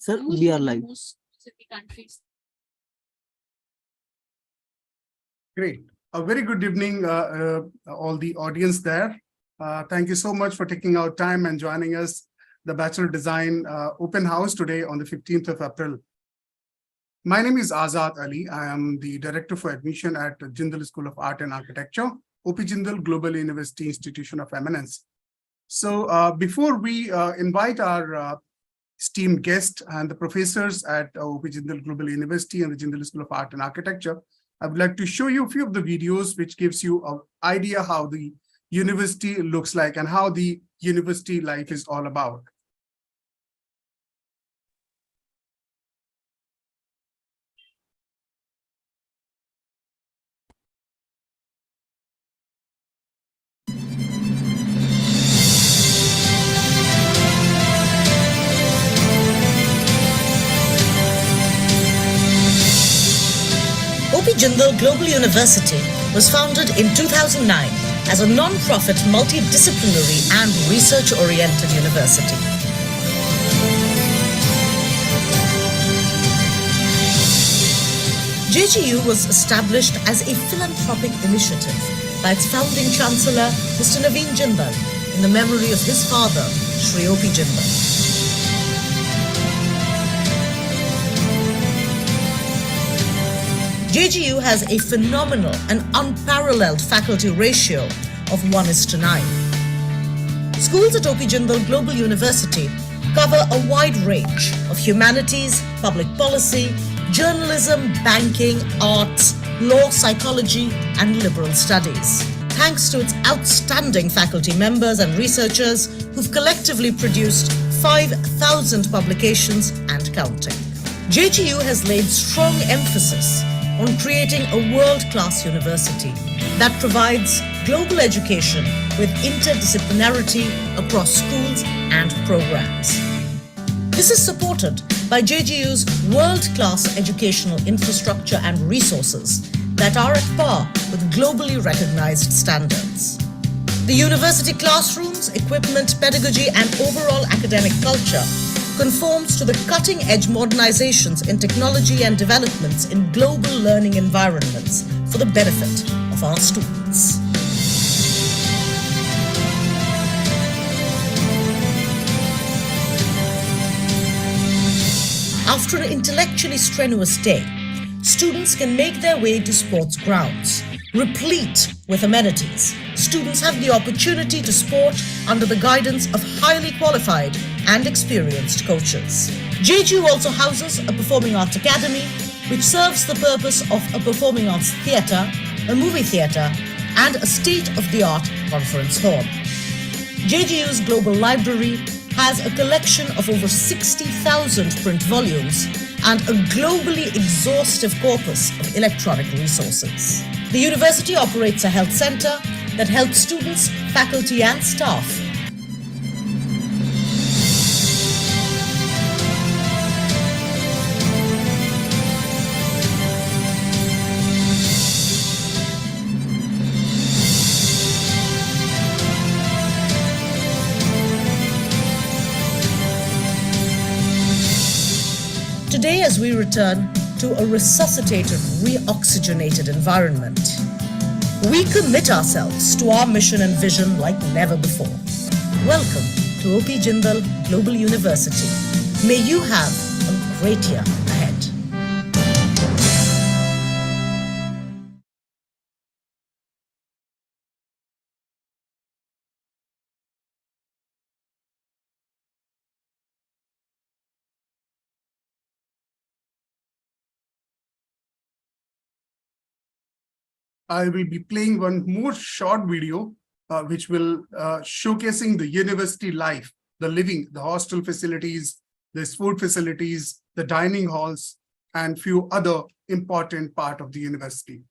Sir, we are live. Great. A very good evening, all the audience there. Thank you so much for taking out time and joining us, the Bachelor Design Open House today on the 15th of April. My name is Azad Ali. I am the Director for Admission at Jindal School of Art and Architecture, OP Jindal Global University Institution of Eminence. So before we invite our esteemed guests and the professors at OP Jindal Global University and the Jindal School of Art and Architecture, I would like to show you a few of the videos which gives you an idea how the university looks like and how the university life is all about. OP Jindal Global University was founded in 2009 as a non-profit, multidisciplinary and research-oriented university. JGU was established as a philanthropic initiative by its founding chancellor, Mr. Naveen Jindal, in the memory of his father, Shri OP Jindal. JGU has a phenomenal and unparalleled faculty ratio of 1:9. Schools at OP Jindal Global University cover a wide range of humanities, public policy, journalism, banking, arts, law, psychology, and liberal studies. Thanks to its outstanding faculty members and researchers who've collectively produced 5,000 publications and counting. JGU has laid strong emphasis on creating a world-class university that provides global education with interdisciplinarity across schools and programs. This is supported by JGU's world-class educational infrastructure and resources that are at par with globally recognized standards. The university classrooms, equipment, pedagogy, and overall academic culture conforms to the cutting-edge modernizations in technology and developments in global learning environments for the benefit of our students. After an intellectually strenuous day, students can make their way to sports grounds, replete with amenities. Students have the opportunity to sport under the guidance of highly qualified and experienced coaches. JGU also houses a performing arts academy, which serves the purpose of a performing arts theatre, a movie theatre, and a state-of-the-art conference hall. JGU's global library has a collection of over 60,000 print volumes and a globally exhaustive corpus of electronic resources. The university operates a health center that helps students, faculty, and staff today as we return to a resuscitated, reoxygenated environment. We commit ourselves to our mission and vision like never before. Welcome to OP Jindal Global University. May you have a great year ahead. I will be playing one more short video, which will showcasing the university life, the living, the hostel facilities, the food facilities, the dining halls, and few other important part of the university.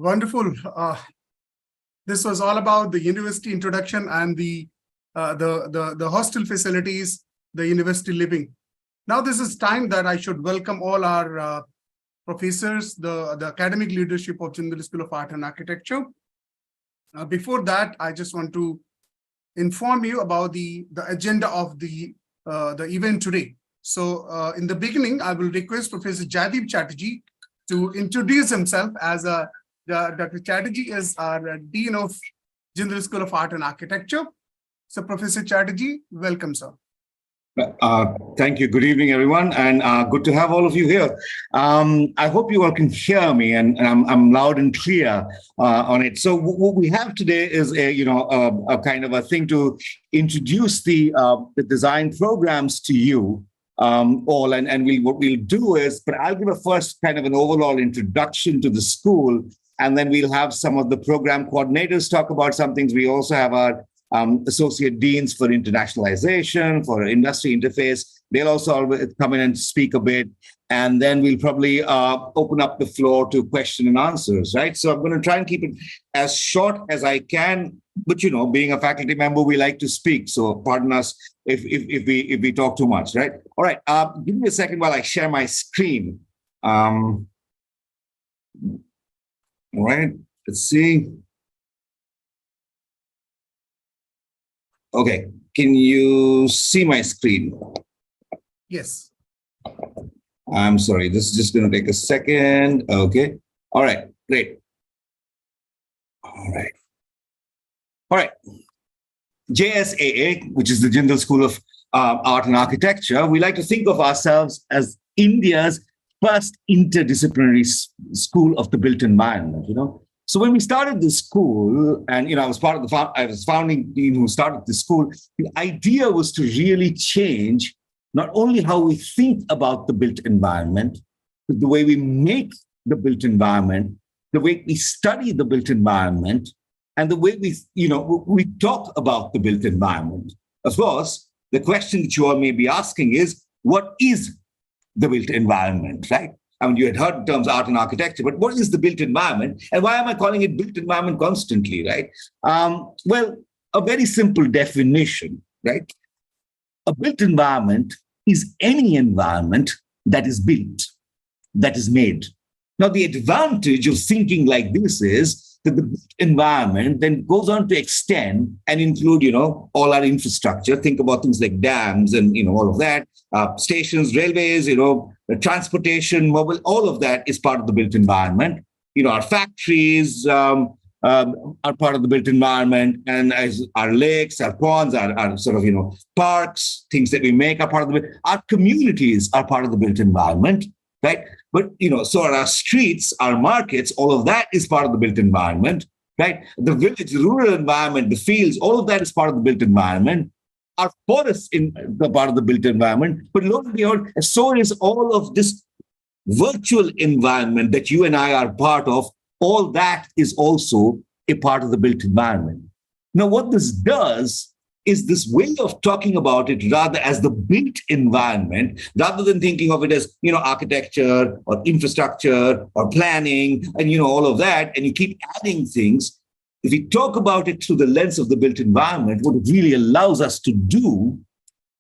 Wonderful. This was all about the university introduction and the hostel facilities, the university living. Now this is time that I should welcome all our professors, the academic leadership of Jindal School of Art and Architecture. Before that, I just want to inform you about the agenda of the event today. So in the beginning, I will request Professor Jaideep Chatterjee to introduce himself as Dr. Chatterjee is our Dean of Jindal School of Art and Architecture. So Professor Chatterjee, welcome, sir. Thank you. Good evening, everyone, and good to have all of you here. I hope you all can hear me, and I'm loud and clear on it. So what we have today is a kind of a thing to introduce the design programs to you all, and what we'll do is, but I'll give a first kind of an overall introduction to the school, and then we'll have some of the program coordinators talk about some things. We also have our associate deans for internationalization, for industry interface. They'll also come in and speak a bit. And then we'll probably open up the floor to question and answers, right? So I'm going to try and keep it as short as I can. But, being a faculty member, we like to speak. So pardon us if we talk too much, right? All right. Give me a second while I share my screen. All right. Let's see. Okay, can you see my screen? Yes. I'm sorry, this is just going to take a second. Okay. All right, great. All right. JSAA, which is the Jindal School of Art and Architecture, we like to think of ourselves as India's first interdisciplinary school of the built environment, So when we started the school, and I was part of I was founding dean who started the school, the idea was to really change not only how we think about the built environment, but the way we make the built environment, the way we study the built environment, and the way we talk about the built environment. Of course, the question that you all may be asking is, what is the built environment, right? I mean, you had heard terms art and architecture, but what is the built environment? And why am I calling it built environment constantly, right? Well, a very simple definition, right? A built environment is any environment that is built, that is made. Now, the advantage of thinking like this is that the built environment then goes on to extend and include, all our infrastructure. Think about things like dams and, all of that, stations, railways, transportation, mobile, all of that is part of the built environment. Our factories are part of the built environment, and as our lakes, our ponds, our sort of, parks, things that we make are part of the, our communities are part of the built environment, right? But, so are our streets, our markets, all of that is part of the built environment, right? The village, the rural environment, the fields, all of that is part of the built environment. Our forests in the part of the built environment, but lo and behold, so is all of this virtual environment that you and I are part of. All that is also a part of the built environment. Now, what this does is this way of talking about it rather as the built environment, rather than thinking of it as, architecture or infrastructure or planning and, all of that, and you keep adding things. If we talk about it through the lens of the built environment, what it really allows us to do,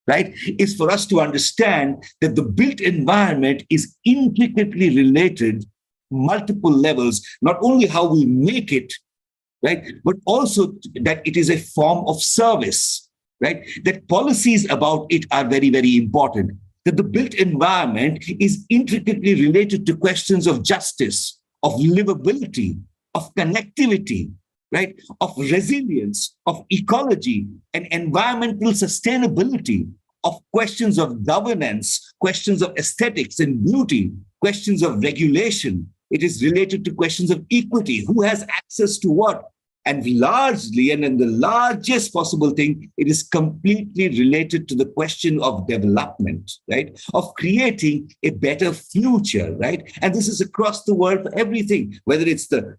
right, is for us to understand that the built environment is intricately related, multiple levels, not only how we make it, right, but also that it is a form of service, right, that policies about it are very, very important, that the built environment is intricately related to questions of justice, of livability, of connectivity, right, of resilience, of ecology and environmental sustainability, of questions of governance, questions of aesthetics and beauty, questions of regulation. It is related to questions of equity, who has access to what. And largely, and in the largest possible thing, it is completely related to the question of development, right? Of creating a better future, right? And this is across the world for everything, whether it's the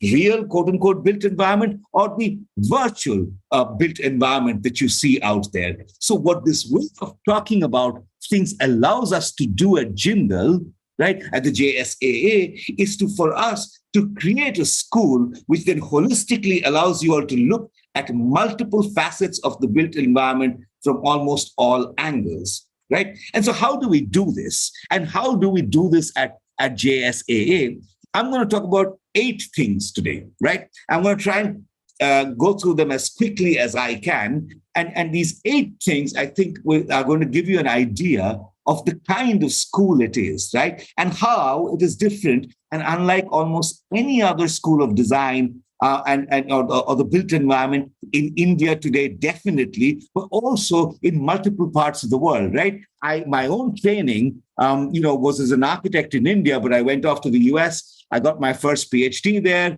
real quote unquote built environment or the virtual built environment that you see out there. So what this way of talking about things allows us to do at Jindal, right, at the JSAA is for us to create a school which then holistically allows you all to look at multiple facets of the built environment from almost all angles, right? And so how do we do this? And how do we do this at JSAA? I'm going to talk about 8 things today, right? I'm going to try and go through them as quickly as I can. And these 8 things, I think, are going to give you an idea of the kind of school it is, right? And how it is different and unlike almost any other school of design or the built environment in India today, definitely, but also in multiple parts of the world, right? My own training, was as an architect in India, but I went off to the US. I got my first PhD there,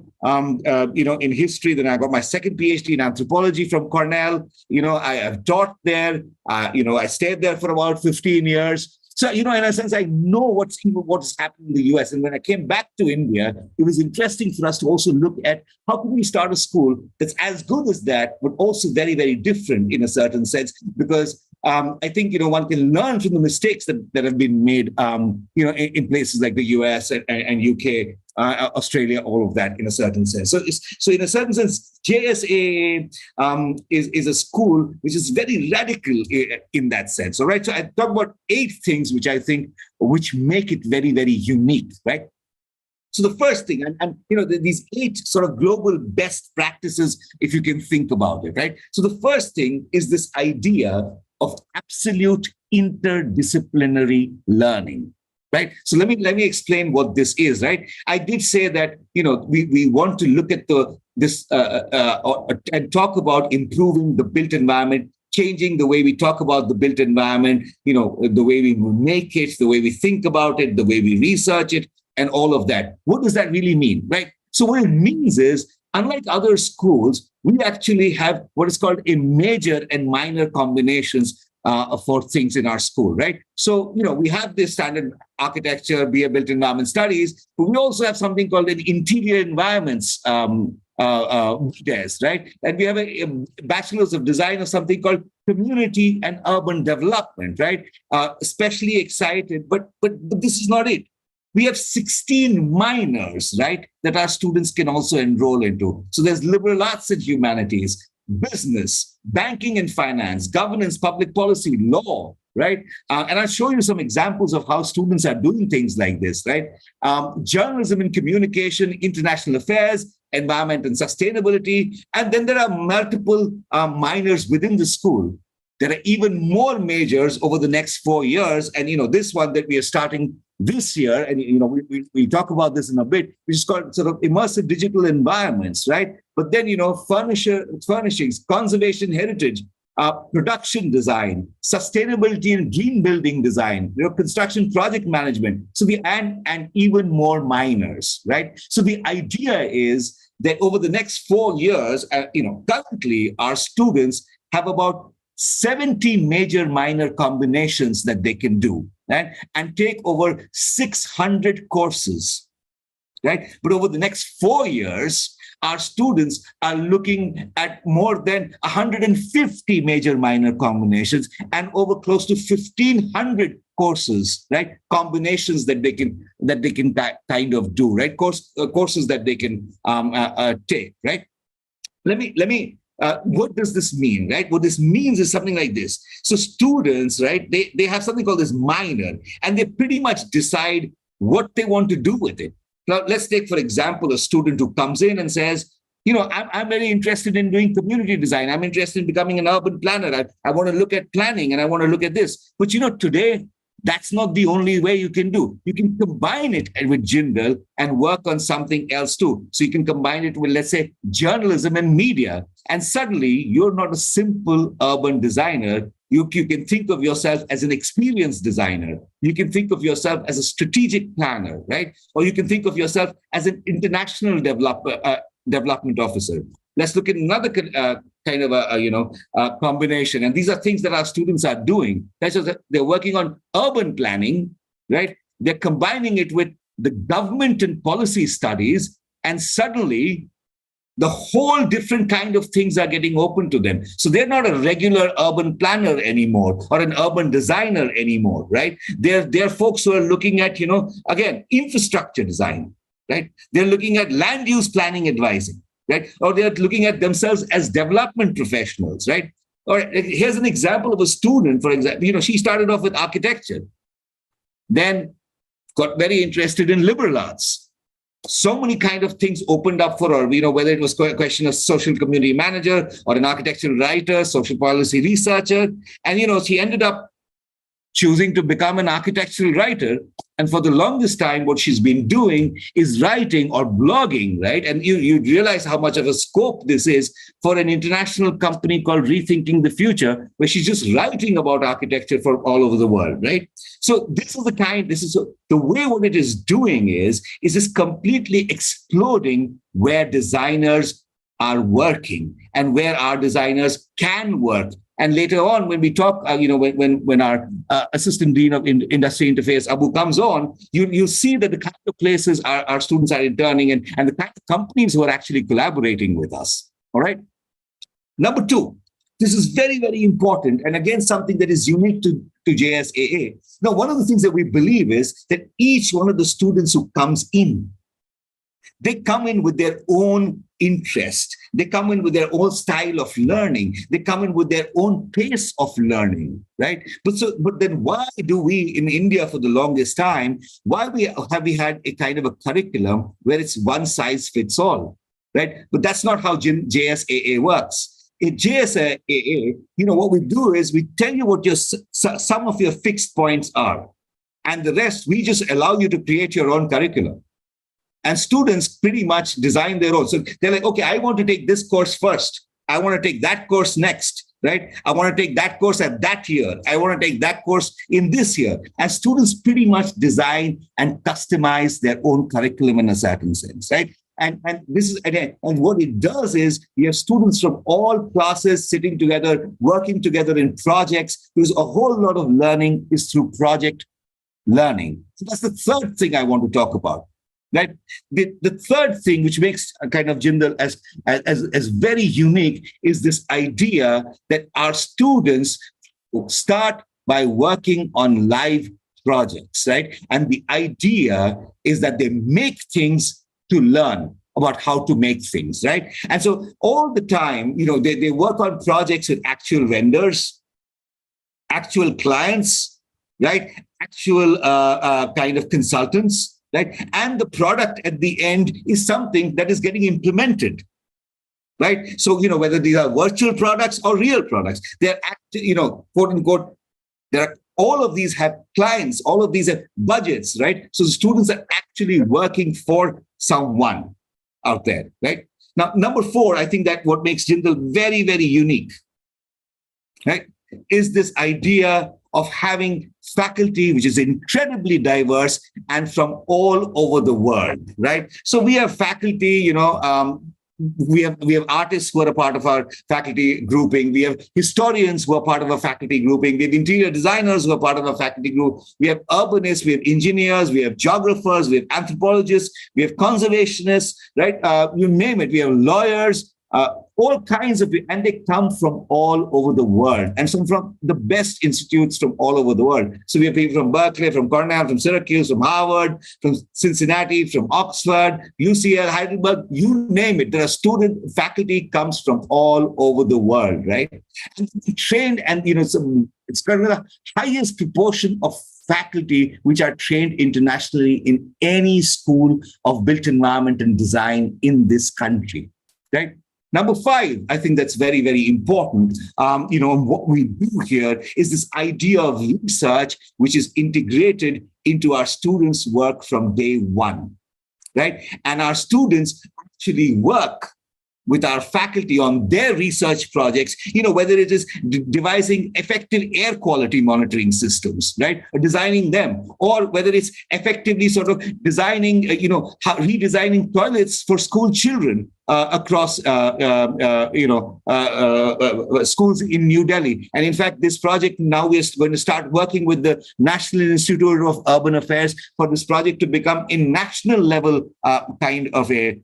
in history. Then I got my second PhD in anthropology from Cornell. I have taught there. I stayed there for about 15 years. So, in a sense, I know what's happening in the US. And when I came back to India, it was interesting for us to also look at how can we start a school that's as good as that, but also very, very different in a certain sense, because I think, one can learn from the mistakes that have been made, in places like the US and UK, Australia, all of that in a certain sense. So in a certain sense, JSAA is a school which is very radical in that sense. All right. So I talk about 8 things which make it very, very unique, right? So the first thing, and these 8 sort of global best practices, if you can think about it, right? So the first thing is this idea of absolute interdisciplinary learning. Right. So let me explain what this is. Right. I did say that we want to look at this and talk about improving the built environment, changing the way we talk about the built environment. The way we make it, the way we think about it, the way we research it, and all of that. What does that really mean? Right. So what it means is, unlike other schools, we actually have what is called a major and minor combinations for things in our school, right? So, we have this standard architecture, built environment studies, but we also have something called an interior environments test, right? And we have a bachelor's of design of something called community and urban development, right? Especially excited, but this is not it. We have 16 minors, right, that our students can also enroll into. So there's liberal arts and humanities, business, banking and finance, governance, public policy, law, right? And I'll show you some examples of how students are doing things like this, right? Journalism and communication, international affairs, environment and sustainability. And then there are multiple minors within the school. There are even more majors over the next 4 years. And, this one that we are starting this year, and, we talk about this in a bit, which is called sort of immersive digital environments, right? But then, furnishings, conservation heritage, production design, sustainability and green building design, construction project management. So and even more minors, right? So the idea is that over the next 4 years, currently our students have about 70 major minor combinations that they can do, right? And take over 600 courses, right? But over the next 4 years, our students are looking at more than 150 major minor combinations and over close to 1,500 courses, right? Combinations that they can kind of do, right? Courses that they can take, right? Let me. What does this mean, right? What this means is something like this. So students, right, they have something called this minor, and they pretty much decide what they want to do with it. Now, let's take, for example, a student who comes in and says, I'm very interested in doing community design. I'm interested in becoming an urban planner. I want to look at planning and I want to look at this. But, today, that's not the only way you can do. You can combine it with Jindal and work on something else too. So you can combine it with, let's say, journalism and media. And suddenly you're not a simple urban designer. You can think of yourself as an experienced designer. You can think of yourself as a strategic planner, right? Or you can think of yourself as an international development officer. Let's look at another kind of a combination. And these are things that our students are doing. They're working on urban planning, right? They're combining it with the government and policy studies. And suddenly the whole different kind of things are getting open to them. So they're not a regular urban planner anymore or an urban designer anymore, right? They're folks who are looking at, again, infrastructure design, right? They're looking at land use planning advising, right? Or they're looking at themselves as development professionals, right? Or here's an example of a student, for example, she started off with architecture, then got very interested in liberal arts. So many kind of things opened up for her, whether it was a question of social community manager or an architectural writer, social policy researcher. And, she ended up choosing to become an architectural writer. And for the longest time, what she's been doing is writing or blogging, right? And you realize how much of a scope this is for an international company called Rethinking the Future, where she's just writing about architecture for all over the world, right? So this is the way what it is doing is this completely exploding where designers are working and where our designers can work. And later on, when we talk, when our Assistant Dean of Industry Interface, Abu, comes on, you see that the kind of places our students are interning and the kind of companies who are actually collaborating with us. All right. Number two, this is very, very important. And again, something that is unique to JSAA. Now, one of the things that we believe is that each one of the students who comes in, they come in with their own interest. They come in with their own style of learning. They come in with their own pace of learning, right? But then why do we in India for the longest time, have we had a kind of a curriculum where it's one size fits all, right? But that's not how JSAA works. In JSAA, what we do is we tell you what some of your fixed points are. And the rest, we just allow you to create your own curriculum. And students pretty much design their own. So they're like, okay, I want to take this course first. I want to take that course next, right? I want to take that course at that year. I want to take that course in this year. And students pretty much design and customize their own curriculum in a certain sense, right? And this is, again, and what it does is you have students from all classes sitting together, working together in projects, because a whole lot of learning is through project learning. So that's the third thing I want to talk about. Right. The third thing, which makes kind of Jindal as very unique, is this idea that our students start by working on live projects, right? And the idea is that they make things to learn about how to make things, right? And so all the time, they work on projects with actual vendors, actual clients, right? Actual kind of consultants. Right? And the product at the end is something that is getting implemented, right? So, whether these are virtual products or real products, they're, quote unquote, all of these have clients, all of these have budgets, right? So the students are actually working for someone out there, right? Now, number four, I think that what makes Jindal very, very unique, right, is this idea of having faculty which is incredibly diverse and from all over the world, right? So we have faculty, we have artists who are a part of our faculty grouping. We have historians who are part of our faculty grouping. We have interior designers who are part of our faculty group. We have urbanists, we have engineers, we have geographers, we have anthropologists, we have conservationists, right? You name it. We have lawyers, all kinds of, and they come from all over the world and from the best institutes from all over the world. So we have people from Berkeley, from Cornell, from Syracuse, from Harvard, from Cincinnati, from Oxford, UCL, Heidelberg, you name it. There are faculty comes from all over the world, right? And trained, and it's kind of the highest proportion of faculty which are trained internationally in any school of built environment and design in this country, right? Number five, I think that's very, very important. What we do here is this idea of research, which is integrated into our students' work from day one, right? And our students actually work with our faculty on their research projects, whether it is devising effective air quality monitoring systems, right? Or designing them, or whether it's effectively sort of designing, redesigning toilets for school children, across schools in New Delhi. And in fact, this project now we're going to start working with the National Institute of Urban Affairs for this project to become a national level kind of a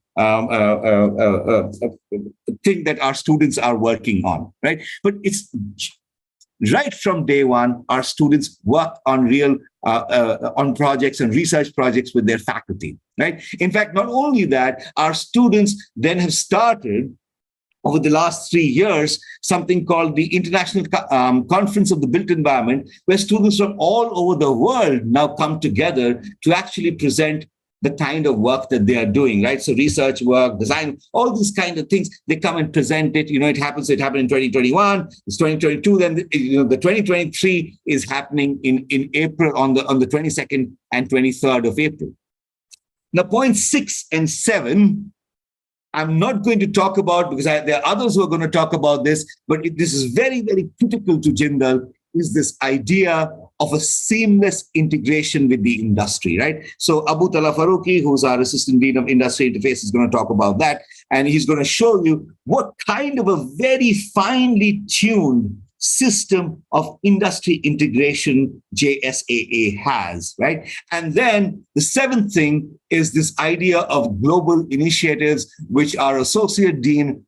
thing that our students are working on, right? But it's right from day one, our students work on real on projects and research projects with their faculty, right? In fact, not only that, our students then have started over the last 3 years, something called the International Conference of the Built Environment, where students from all over the world now come together to actually present the kind of work that they are doing, right? So research work, design, all these kind of things, they come and present it. It happened in 2021, it's 2022, then the 2023 is happening in April on the 22nd and 23rd of April. Now, points 6 and 7, I'm not going to talk about because there are others who are going to talk about this, but this is very, very critical to Jindal, is this idea of a seamless integration with the industry, right? So Abu Talha Faruqi, who's our Assistant Dean of Industry Interface, is going to talk about that. And he's going to show you what kind of a very finely tuned system of industry integration JSAA has, right? And then the 7th thing is this idea of global initiatives, which our Associate Dean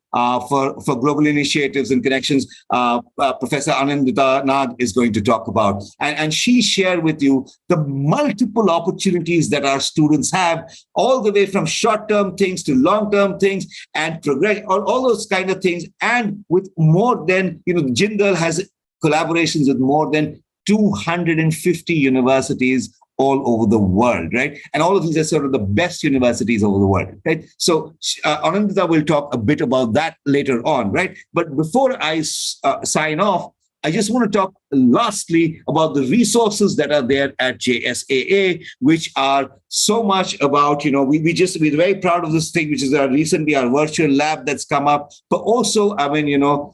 for global initiatives and connections, Professor Anandita Nad, is going to talk about. And she shared with you the multiple opportunities that our students have, all the way from short-term things to long-term things and progress, all those kind of things. And with more than, Jindal has collaborations with more than 250 universities all over the world, right? And all of these are sort of the best universities over the world, right? So Anandita will talk a bit about that later on, right? But before I sign off, I just want to talk lastly about the resources that are there at JSAA, which are so much about, we're very proud of this thing, which is recently our virtual lab that's come up, but also, the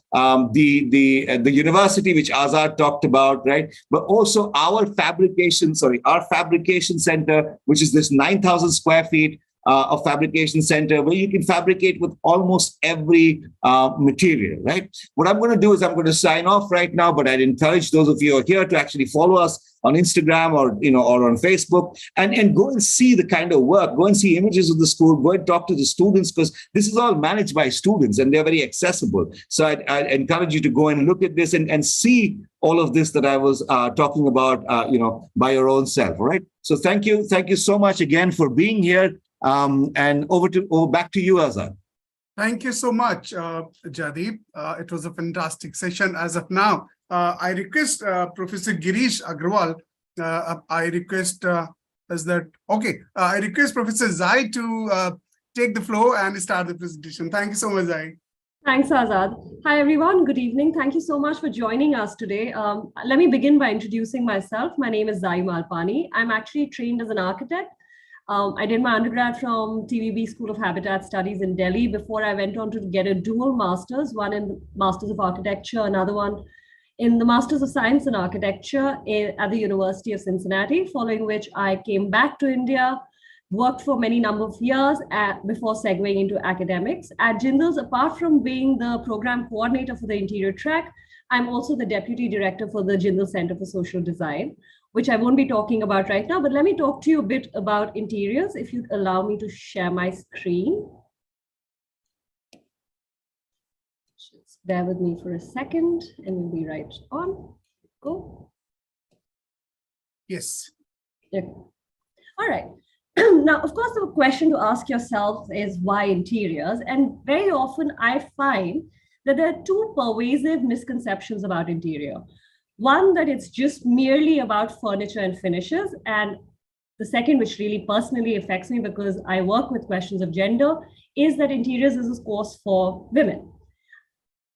university, which Azad talked about, right? But also our fabrication center, which is this 9,000 square feet of fabrication center, where you can fabricate with almost every material, right? What I'm going to do is I'm going to sign off right now, but I'd encourage those of you who are here to actually follow us on Instagram or on Facebook and go and see the kind of work, go and see images of the school, go and talk to the students, because this is all managed by students and they're very accessible. So I encourage you to go and look at this and see all of this that I was talking about, by your own self, all right? So thank you so much again for being here. And back to you, Azad. Thank you so much, Jadeep. It was a fantastic session as of now. I request Professor Girish Agrawal. I request Professor Zai to take the floor and start the presentation. Thank you so much, Zai. Thanks, Azad. Hi, everyone. Good evening. Thank you so much for joining us today. Let me begin by introducing myself. My name is Zai Malpani. I'm actually trained as an architect. I did my undergrad from TVB School of Habitat Studies in Delhi before I went on to get a dual master's, one in the Masters of Architecture, another one in the Masters of Science in Architecture at the University of Cincinnati, following which I came back to India, worked for many number of years before segueing into academics. At Jindal, apart from being the program coordinator for the interior track, I'm also the deputy director for the Jindal Center for Social Design, which I won't be talking about right now, but let me talk to you a bit about interiors, if you'd allow me to share my screen. Just bear with me for a second and we'll be right on. Go. Yes. Okay. All right. Now, of course, the question to ask yourself is why interiors? And very often I find that there are two pervasive misconceptions about interior. One, that it's just merely about furniture and finishes. And the second, which really personally affects me because I work with questions of gender, is that interiors is a course for women.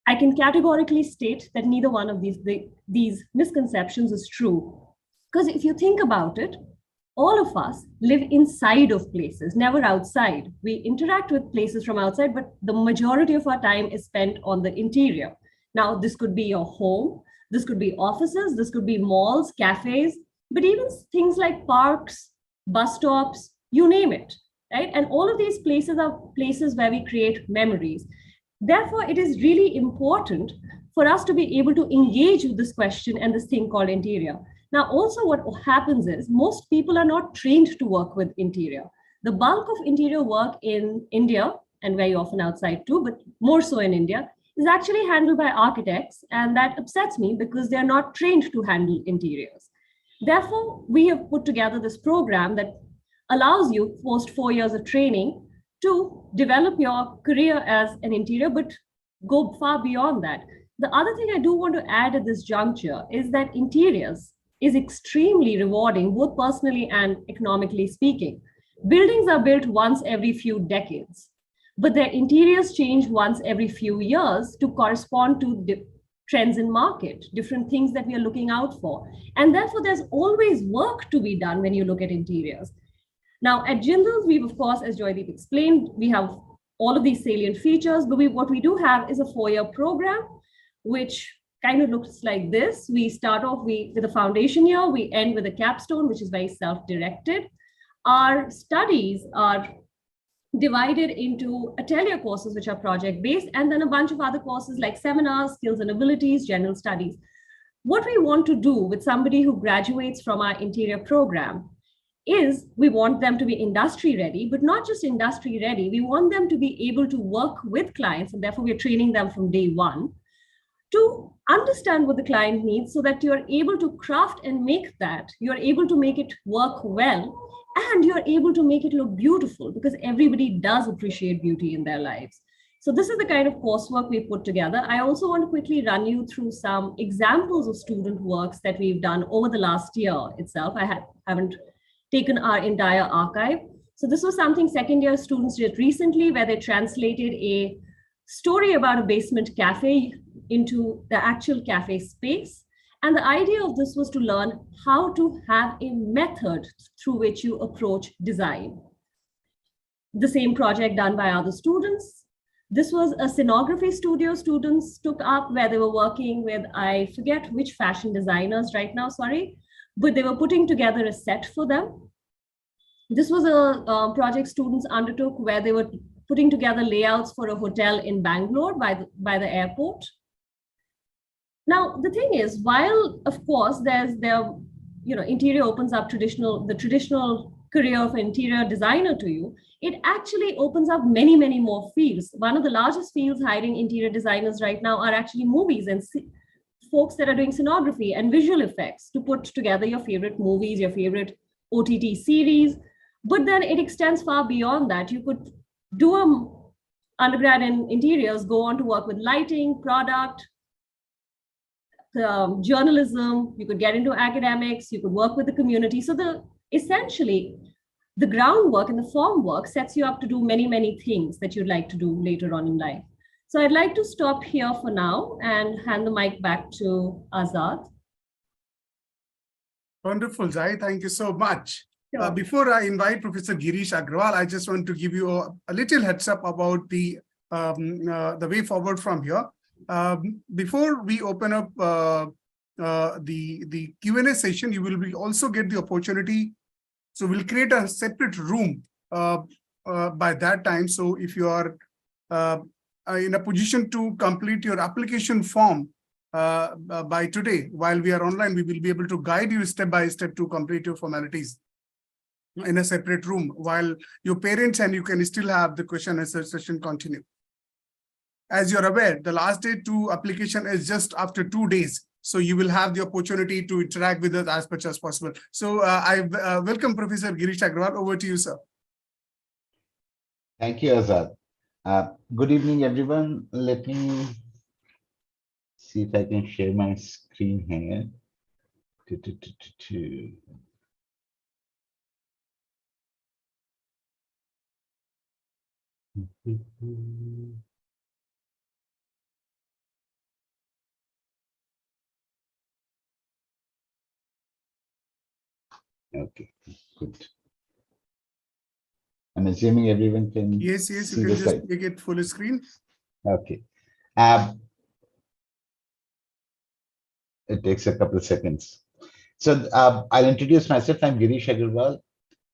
I can categorically state that neither one of these misconceptions is true. Because if you think about it, all of us live inside of places, never outside. We interact with places from outside, but the majority of our time is spent on the interior. Now, this could be your home, this could be offices, this could be malls, cafes, but even things like parks, bus stops, you name it. right? And all of these places are places where we create memories. Therefore, it is really important for us to be able to engage with this question and this thing called interior. Now, also what happens is most people are not trained to work with interior. The bulk of interior work in India, and very often outside too, but more so in India, is actually handled by architects. And that upsets me because they're not trained to handle interiors. Therefore, we have put together this program that allows you, post 4 years of training, to develop your career as an interior, but go far beyond that. The other thing I do want to add at this juncture is that interiors is extremely rewarding, both personally and economically speaking. Buildings are built once every few decades, but their interiors change once every few years to correspond to the trends in market, different things that we are looking out for. And therefore, there's always work to be done when you look at interiors. Now, at Jindals, we've, of course, as Joydeep explained, we have all of these salient features, but what we do have is a 4-year program, which kind of looks like this. We start off with a foundation year, we end with a capstone, which is very self-directed. Our studies are divided into atelier courses, which are project-based, and then a bunch of other courses like seminars, skills and abilities, general studies. What we want to do with somebody who graduates from our interior program is we want them to be industry ready, but not just industry ready. We want them to be able to work with clients, and therefore we're training them from day one to understand what the client needs so that you're able to craft and make that, you're able to make it work well, and you're able to make it look beautiful, because everybody does appreciate beauty in their lives. So this is the kind of coursework we put together. I also want to quickly run you through some examples of student works that we've done over the last year itself. I haven't taken our entire archive. So this was something second-year students did recently, where they translated a story about a basement cafe into the actual cafe space. And the idea of this was to learn how to have a method through which you approach design. The same project done by other students. This was a scenography studio students took up, where they were working with, I forget which fashion designers right now, sorry, but they were putting together a set for them. This was a project students undertook where they were putting together layouts for a hotel in Bangalore by the airport. Now, the thing is, while of course interior opens up the traditional career of an interior designer to you, it actually opens up many, many more fields. One of the largest fields hiring interior designers right now are actually movies and folks that are doing scenography and visual effects to put together your favorite movies, your favorite OTT series. But then it extends far beyond that. You could do an undergrad in interiors, go on to work with lighting, product, journalism, you could get into academics, you could work with the community. So essentially, the groundwork and the form work sets you up to do many, many things that you'd like to do later on in life. So I'd like to stop here for now and hand the mic back to Azad. Wonderful, Jai. Thank you so much. Sure. Before I invite Professor Girish Agrawal, I just want to give you a little heads up about the way forward from here. Before we open up the Q&A session, you will also get the opportunity. So we'll create a separate room by that time. So if you are in a position to complete your application form by today, while we are online, we will be able to guide you step by step to complete your formalities in a separate room, while your parents and you can still have the question and answer session continue. As you're aware, the last date to application is just after 2 days. So you will have the opportunity to interact with us as much as possible. So I welcome Professor Girish Agrawal. Over to you, sir. Thank you, Azad. Good evening, everyone. Let me see if I can share my screen here. Okay, good. I'm assuming everyone can. Yes, you can just make it full screen. Okay. It takes a couple of seconds. So I'll introduce myself. I'm Girish Agrawal.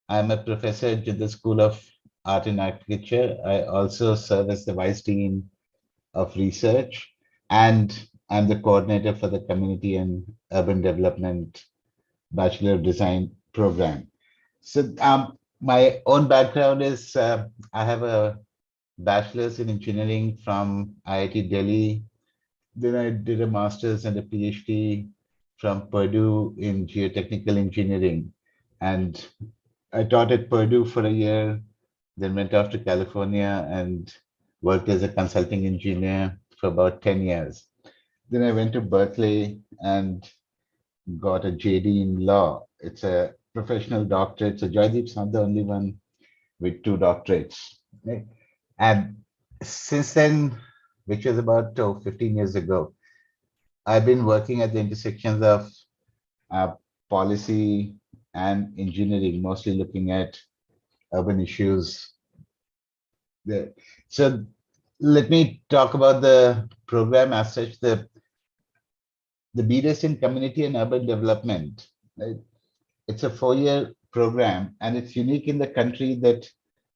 I'm a professor at the School of Art and Architecture. I also serve as the Vice Dean of Research, and I'm the coordinator for the Community and Urban Development Bachelor of Design program. So my own background is I have a bachelor's in engineering from IIT Delhi. Then I did a master's and a PhD from Purdue in geotechnical engineering. And I taught at Purdue for a year, then went off to California and worked as a consulting engineer for about 10 years. Then I went to Berkeley and got a JD in law. It's a professional doctorate. So Joydeep's not the only one with 2 doctorates. Right? And since then, which was about 15 years ago, I've been working at the intersections of uh, policy and engineering, mostly looking at urban issues. So let me talk about the program as such. The BDS in Community and Urban Development. Right? It's a 4-year program, and it's unique in the country that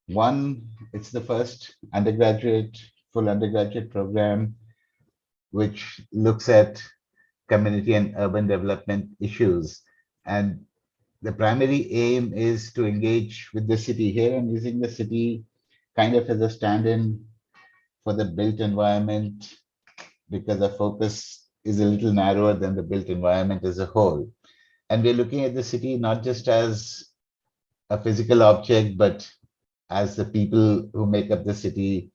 one, it's the first full undergraduate program which looks at community and urban development issues. And the primary aim is to engage with the city. Here I'm using the city kind of as a stand-in for the built environment because the focus is a little narrower than the built environment as a whole. And we're looking at the city not just as a physical object, but as the people who make up the city,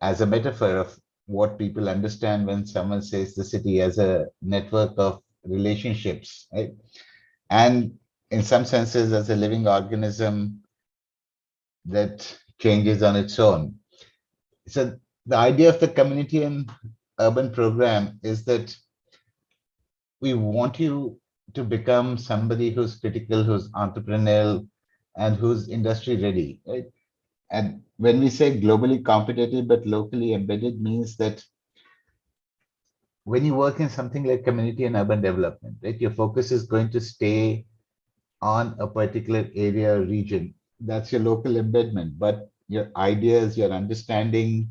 as a metaphor of what people understand when someone says the city as a network of relationships, right? And in some senses, as a living organism that changes on its own. So the idea of the community and urban program is that we want you to become somebody who's critical, who's entrepreneurial, and who's industry ready, right? And when we say globally competitive but locally embedded means that when you work in something like community and urban development, right, your focus is going to stay on a particular area or region. That's your local embedment, but your ideas, your understanding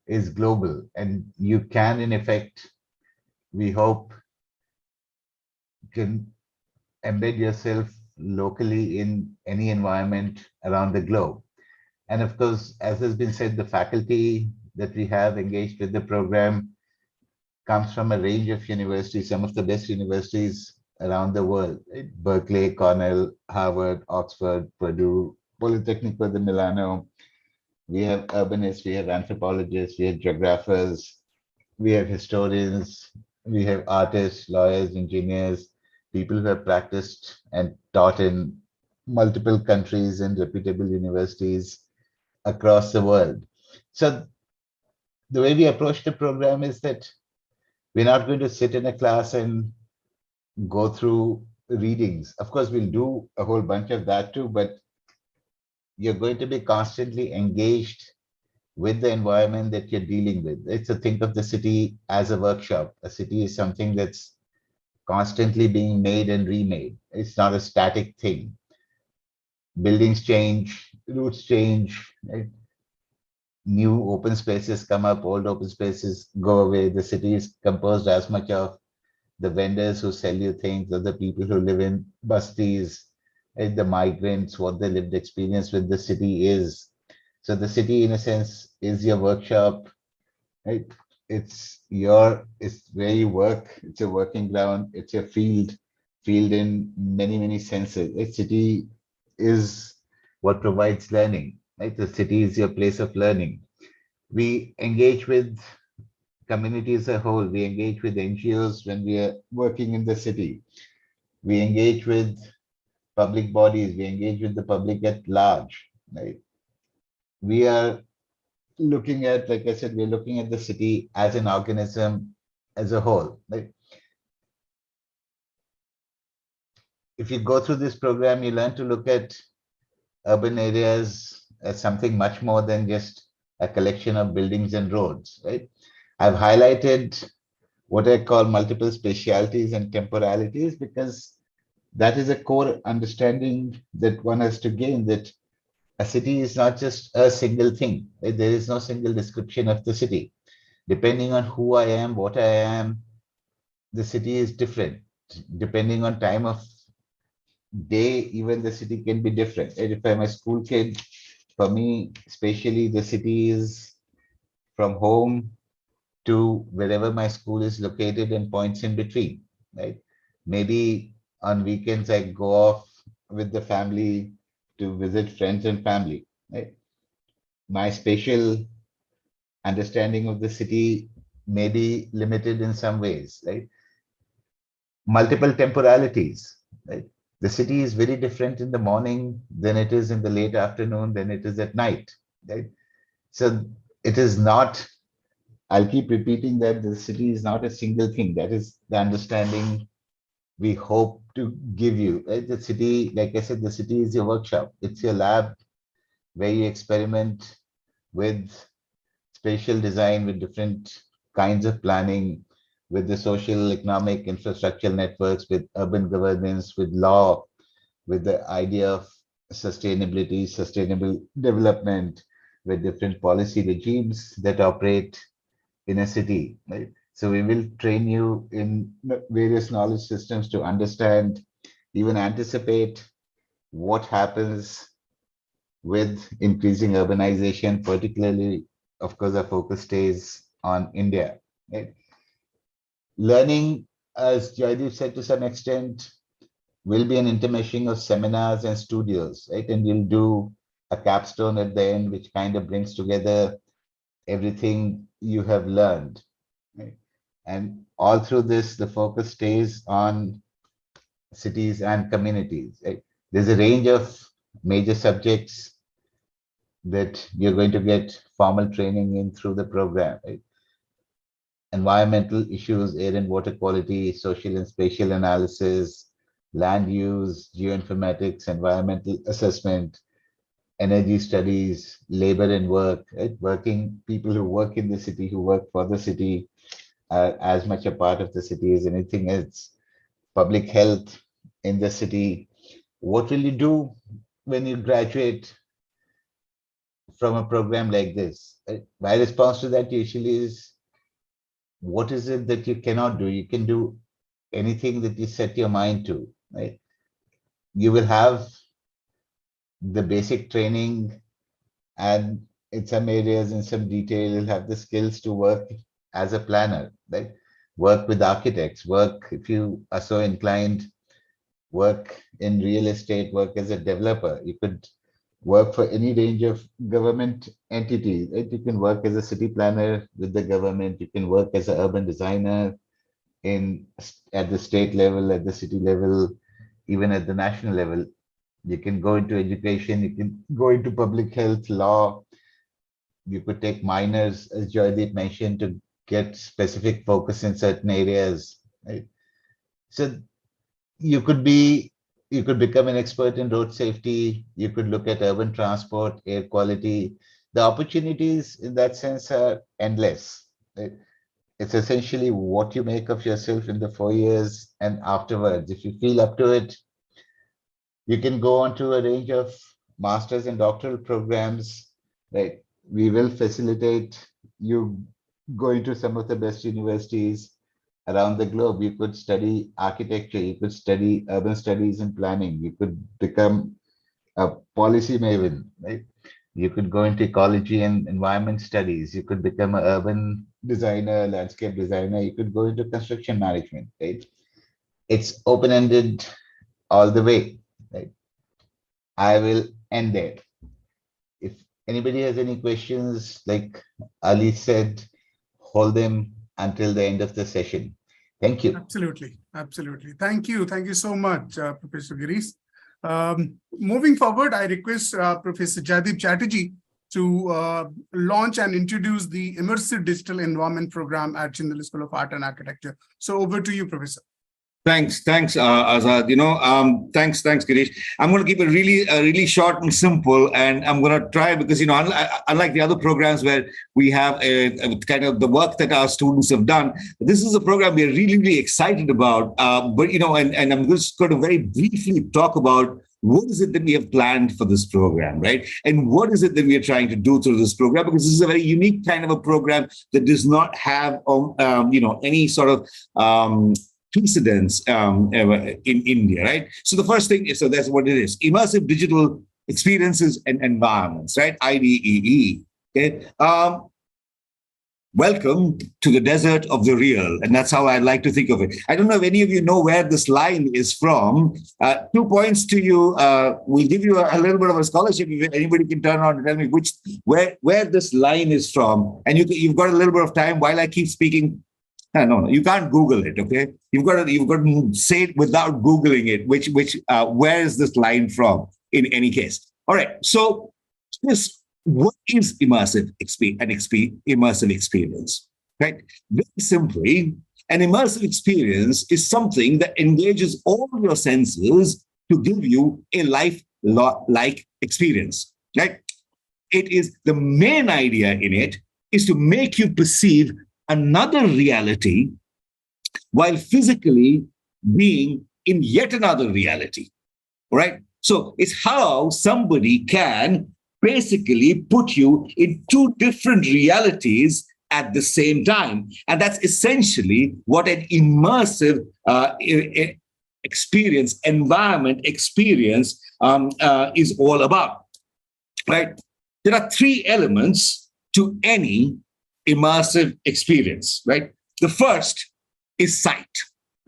is global. And you can, in effect, we hope, can embed yourself locally in any environment around the globe. And of course, as has been said, the faculty that we have engaged with the program comes from a range of universities, some of the best universities around the world, right? Berkeley, Cornell, Harvard, Oxford, Purdue, Politecnico di Milano. We have urbanists, we have anthropologists, we have geographers, we have historians, we have artists, lawyers, engineers, people who have practiced and taught in multiple countries and reputable universities across the world. So the way we approach the program is that we're not going to sit in a class and go through readings. Of course, we'll do a whole bunch of that too, but you're going to be constantly engaged with the environment that you're dealing with. It's a think of the city as a workshop. A city is something that's constantly being made and remade. It's not a static thing. Buildings change, routes change, right? New open spaces come up, old open spaces go away. The city is composed as much of the vendors who sell you things, or the people who live in busties, right? The migrants, what their lived experience with the city is. So the city, in a sense, is your workshop, right? It's where you work. It's a working ground. It's your field in many, many senses. A city is what provides learning, right? The city is your place of learning. We engage with community as a whole. We engage with NGOs when we are working in the city. We engage with public bodies. We engage with the public at large, right? We are looking at, like I said, we're looking at the city as an organism as a whole, right? If you go through this program, you learn to look at urban areas as something much more than just a collection of buildings and roads, right? I've highlighted what I call multiple spatialities and temporalities because that is a core understanding that one has to gain, that a city is not just a single thing. Right? There is no single description of the city. Depending on who I am, what I am, the city is different. Depending on time of day, even the city can be different. Right? If I'm a school kid, for me, especially the city is from home to wherever my school is located and points in between, right? Maybe on weekends I go off with the family to visit friends and family, right? My spatial understanding of the city may be limited in some ways, right? Multiple temporalities, right? The city is very different in the morning than it is in the late afternoon, than it is at night, right? So it is not, I'll keep repeating that the city is not a single thing. That is the understanding we hope to give you. Right? The city, like I said, the city is your workshop. It's your lab where you experiment with spatial design, with different kinds of planning, with the social, economic, infrastructural networks, with urban governance, with law, with the idea of sustainability, sustainable development, with different policy regimes that operate in a city, right? So we will train you in various knowledge systems to understand, even anticipate what happens with increasing urbanization, particularly, of course, our focus stays on India, right? Learning, as Jaideep said, to some extent, will be an intermeshing of seminars and studios, right? And you'll do a capstone at the end, which kind of brings together everything you have learned. Right? And all through this, the focus stays on cities and communities. Right? There's a range of major subjects that you're going to get formal training in through the program. Right? Environmental issues, air and water quality, social and spatial analysis, land use, geoinformatics, environmental assessment, energy studies, labor and work, right? Working people who work in the city, who work for the city, are as much a part of the city as anything else. Public health in the city. What will you do when you graduate from a program like this? Right? My response to that usually is, what is it that you cannot do? You can do anything that you set your mind to, right? You will have the basic training, and in some areas, in some detail, you'll have the skills to work as a planner, right? Work with architects, work, if you are so inclined, work in real estate, work as a developer. You could work for any range of government entities, right? You can work as a city planner with the government. You can work as an urban designer in at the state level, at the city level, even at the national level. You can go into education, you can go into public health, law. You could take minors, as Joydeep mentioned, to get specific focus in certain areas. Right? So you could become an expert in road safety. You could look at urban transport, air quality. The opportunities in that sense are endless. Right? It's essentially what you make of yourself in the 4 years and afterwards. If you feel up to it, you can go on to a range of master's and doctoral programs. Right? We will facilitate you going to some of the best universities around the globe. You could study architecture, you could study urban studies and planning, you could become a policy maven, right? You could go into ecology and environment studies, you could become an urban designer, landscape designer, you could go into construction management, right? It's open-ended all the way, right? I will end there. If anybody has any questions, like Ali said, hold them until the end of the session. Thank you. Absolutely. Absolutely. Thank you. Thank you so much, Professor Girish. Moving forward, I request Professor Jaideep Chatterjee to launch and introduce the Immersive Digital Environment Program at Jindal School of Art and Architecture. So over to you, Professor. Thanks, Azad. Thanks, Girish. I'm going to keep it really short and simple, and I'm going to try because unlike the other programs where we have a kind of the work that our students have done, this is a program we are really excited about. And I'm just going to very briefly talk about what is it that we have planned for this program, right? And what is it that we are trying to do through this program? Because this is a very unique kind of a program that does not have, any sort of precedence in India, right? So the first thing is, so that's what it is: immersive digital experiences and environments, right? IDEE. Okay. Welcome to the desert of the real. And that's how I like to think of it. I don't know if any of you know where this line is from. 2 points to you. We'll give you a little bit of a scholarship. If anybody can turn around and tell me where this line is from. And you've got a little bit of time while I keep speaking. No, you can't Google it, okay? You've got to say it without Googling it, where is this line from in any case? All right, so what is immersive experience, right? Very simply, an immersive experience is something that engages all your senses to give you a life-like experience, right? It is the main idea in it is to make you perceive another reality while physically being in yet another reality, right? So it's how somebody can basically put you in two different realities at the same time. And that's essentially what an immersive environment experience is all about, right? There are three elements to any immersive experience, right? The first is sight,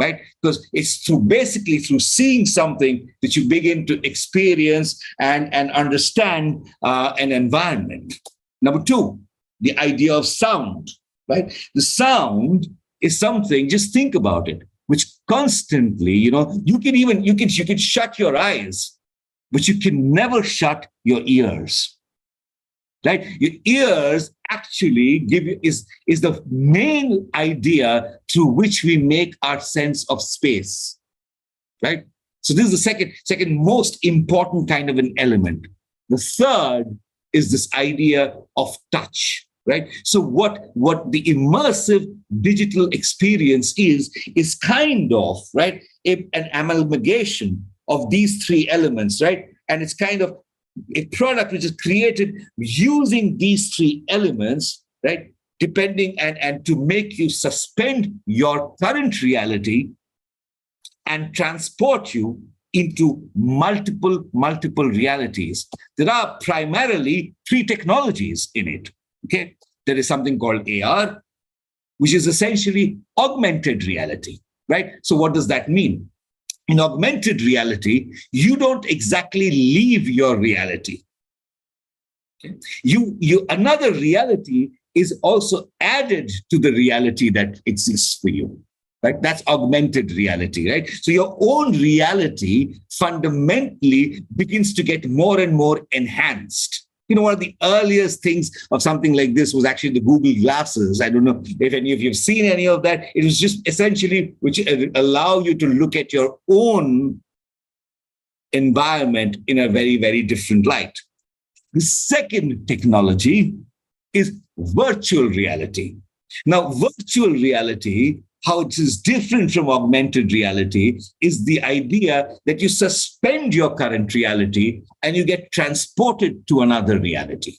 right? Because it's basically through seeing something that you begin to experience and understand an environment. Number two, the idea of sound, right? The sound is something, just think about it, which constantly, you can shut your eyes, but you can never shut your ears. Right? Your ears actually is the main idea through which we make our sense of space. Right? So this is the second most important kind of an element. The third is this idea of touch. Right? So what the immersive digital experience is kind of, right, an amalgamation of these three elements, right? And it's kind of a product which is created using these three elements, right? Depending and to make you suspend your current reality and transport you into multiple realities. There are primarily three technologies in it. Okay, there is something called AR, which is essentially augmented reality, right? So what does that mean? In augmented reality, you don't exactly leave your reality. Okay? Another reality is also added to the reality that exists for you, right? That's augmented reality, right? So your own reality fundamentally begins to get more and more enhanced. One of the earliest things of something like this was actually the Google glasses. I don't know if any of you have seen any of that. It was just essentially which allow you to look at your own environment in a very, very different light. The second technology is virtual reality. Now, virtual reality, how it is different from augmented reality, is the idea that you suspend your current reality and you get transported to another reality,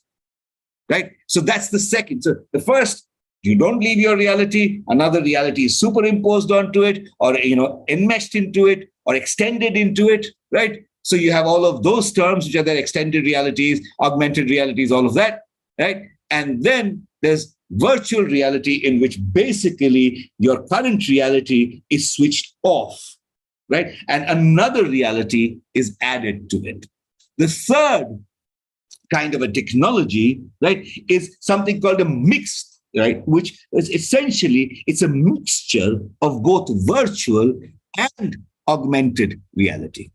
right? So that's the second. So the first, you don't leave your reality, another reality is superimposed onto it, or enmeshed into it, or extended into it, right? So you have all of those terms, which are their extended realities, augmented realities, all of that, right? And then there's virtual reality, in which basically your current reality is switched off, right? And another reality is added to it. The third kind of a technology, right, is something called a mixed, right, which is essentially, it's a mixture of both virtual and augmented reality,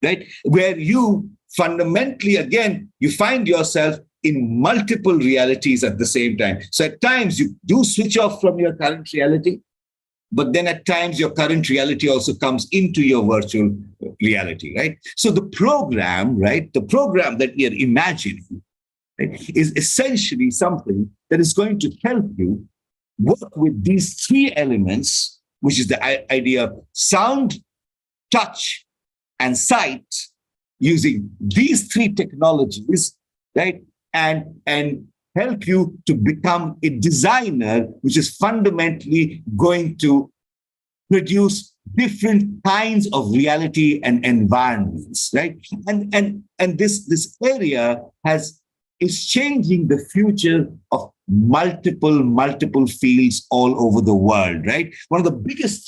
right? Where you fundamentally, again, you find yourself in multiple realities at the same time. So at times you do switch off from your current reality, but then at times your current reality also comes into your virtual reality, right? So the program that we are imagining, right, is essentially something that is going to help you work with these three elements, which is the idea of sound, touch, and sight, using these three technologies, right? And help you to become a designer, which is fundamentally going to produce different kinds of reality and environments, right? And this area is changing the future of multiple fields all over the world, right? One of the biggest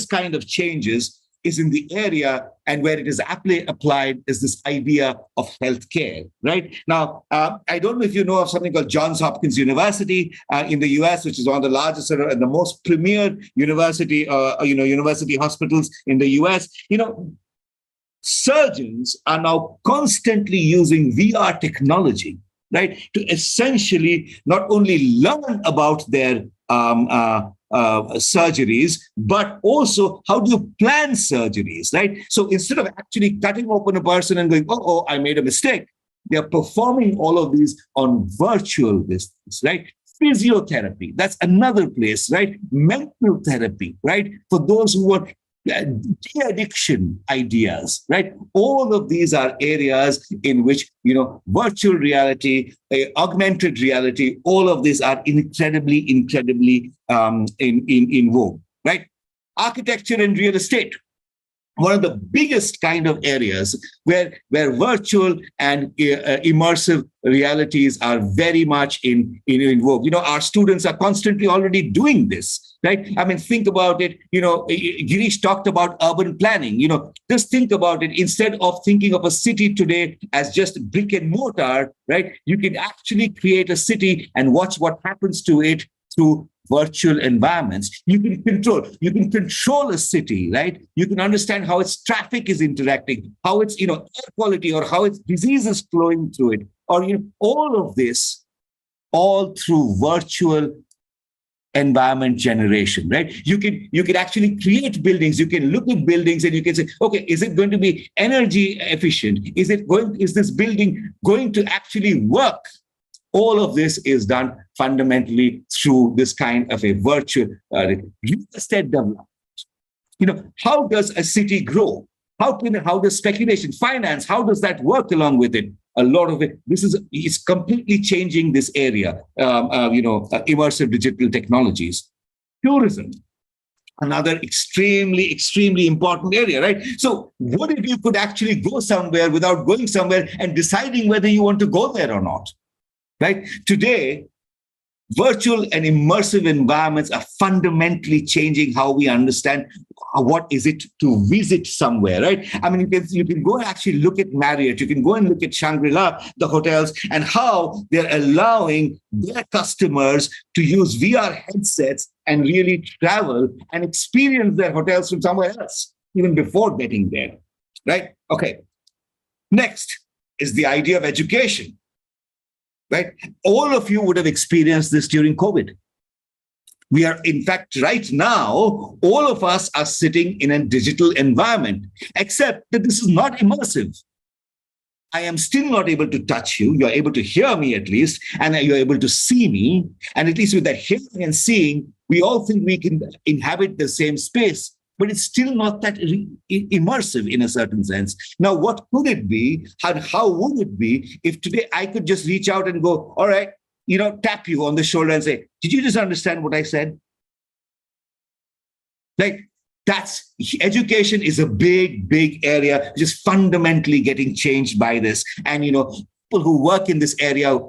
kind of changes is in the area, and where it is applied is this idea of healthcare, right? Now, I don't know if you know of something called Johns Hopkins University in the US, which is one of the largest and the most premier university hospitals in the US. Surgeons are now constantly using VR technology, right, to essentially not only learn about their surgeries, but also how do you plan surgeries, right? So instead of actually cutting open a person and going, oh, I made a mistake, they're performing all of these on virtual business, right? Physiotherapy, that's another place, right? Mental therapy, right? For those who are de-addiction ideas, right? All of these are areas in which, virtual reality, augmented reality, all of these are incredibly in vogue, right? Architecture and real estate, one of the biggest kind of areas where virtual and immersive realities are very much in vogue. Our students are constantly already doing this, right? I mean, think about it. Girish talked about urban planning. Just think about it. Instead of thinking of a city today as just brick and mortar, right? You can actually create a city and watch what happens to it through virtual environments. You can control a city, right? You can understand how its traffic is interacting, how its air quality, or how its disease is flowing through it, or all of this, all through virtual environment generation, right? You can actually create buildings. You can look at buildings and you can say, okay, is it going to be energy efficient? Is this building going to actually work? All of this is done fundamentally through this kind of a virtual real estate development. How does a city grow? How does speculation, finance, how does that work along with it? A lot of it, is completely changing this area, immersive digital technologies. Tourism, another extremely important area, right? So what if you could actually go somewhere without going somewhere and deciding whether you want to go there or not? Right? Today, virtual and immersive environments are fundamentally changing how we understand what is it to visit somewhere, right? I mean, you can go and actually look at Marriott, you can go and look at Shangri-La, the hotels, and how they're allowing their customers to use VR headsets and really travel and experience their hotels from somewhere else, even before getting there, right? Okay. Next is the idea of education. Right? All of you would have experienced this during COVID. We are, in fact, right now, all of us are sitting in a digital environment, except that this is not immersive. I am still not able to touch you. You're able to hear me at least, and you're able to see me. And at least with that hearing and seeing, we all think we can inhabit the same space. But it's still not that immersive in a certain sense. Now, what could it be? How would it be if today I could just reach out and go, all right, tap you on the shoulder and say, did you just understand what I said? Like, education is a big area, which is fundamentally getting changed by this. And, people who work in this area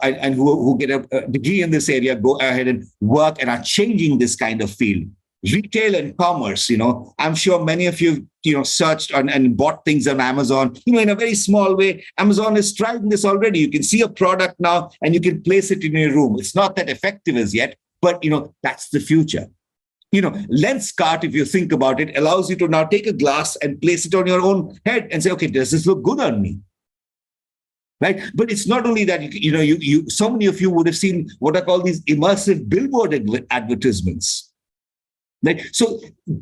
and who get a degree in this area go ahead and work and are changing this kind of field. Retail and commerce, I'm sure many of you, searched and bought things on Amazon, in a very small way. Amazon is trying this already. You can see a product now and you can place it in your room. It's not that effective as yet, but, that's the future. Lenskart, if you think about it, allows you to now take a glass and place it on your own head and say, okay, does this look good on me? Right? But it's not only that, so many of you would have seen what are called these immersive billboard advertisements. Right? So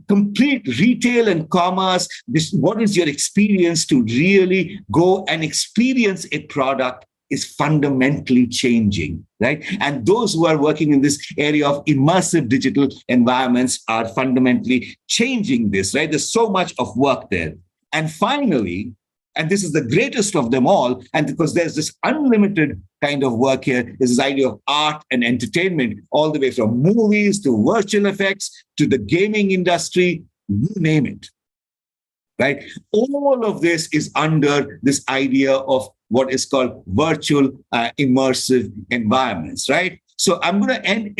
complete retail and commerce, what is your experience to really go and experience a product is fundamentally changing, right? And those who are working in this area of immersive digital environments are fundamentally changing this, right? There's so much of work there. And finally, And this is the greatest of them all. And because there's this unlimited kind of work here, there's this idea of art and entertainment, all the way from movies to virtual effects to the gaming industry, you name it. Right? All of this is under this idea of what is called virtual immersive environments, right? So I'm going to end,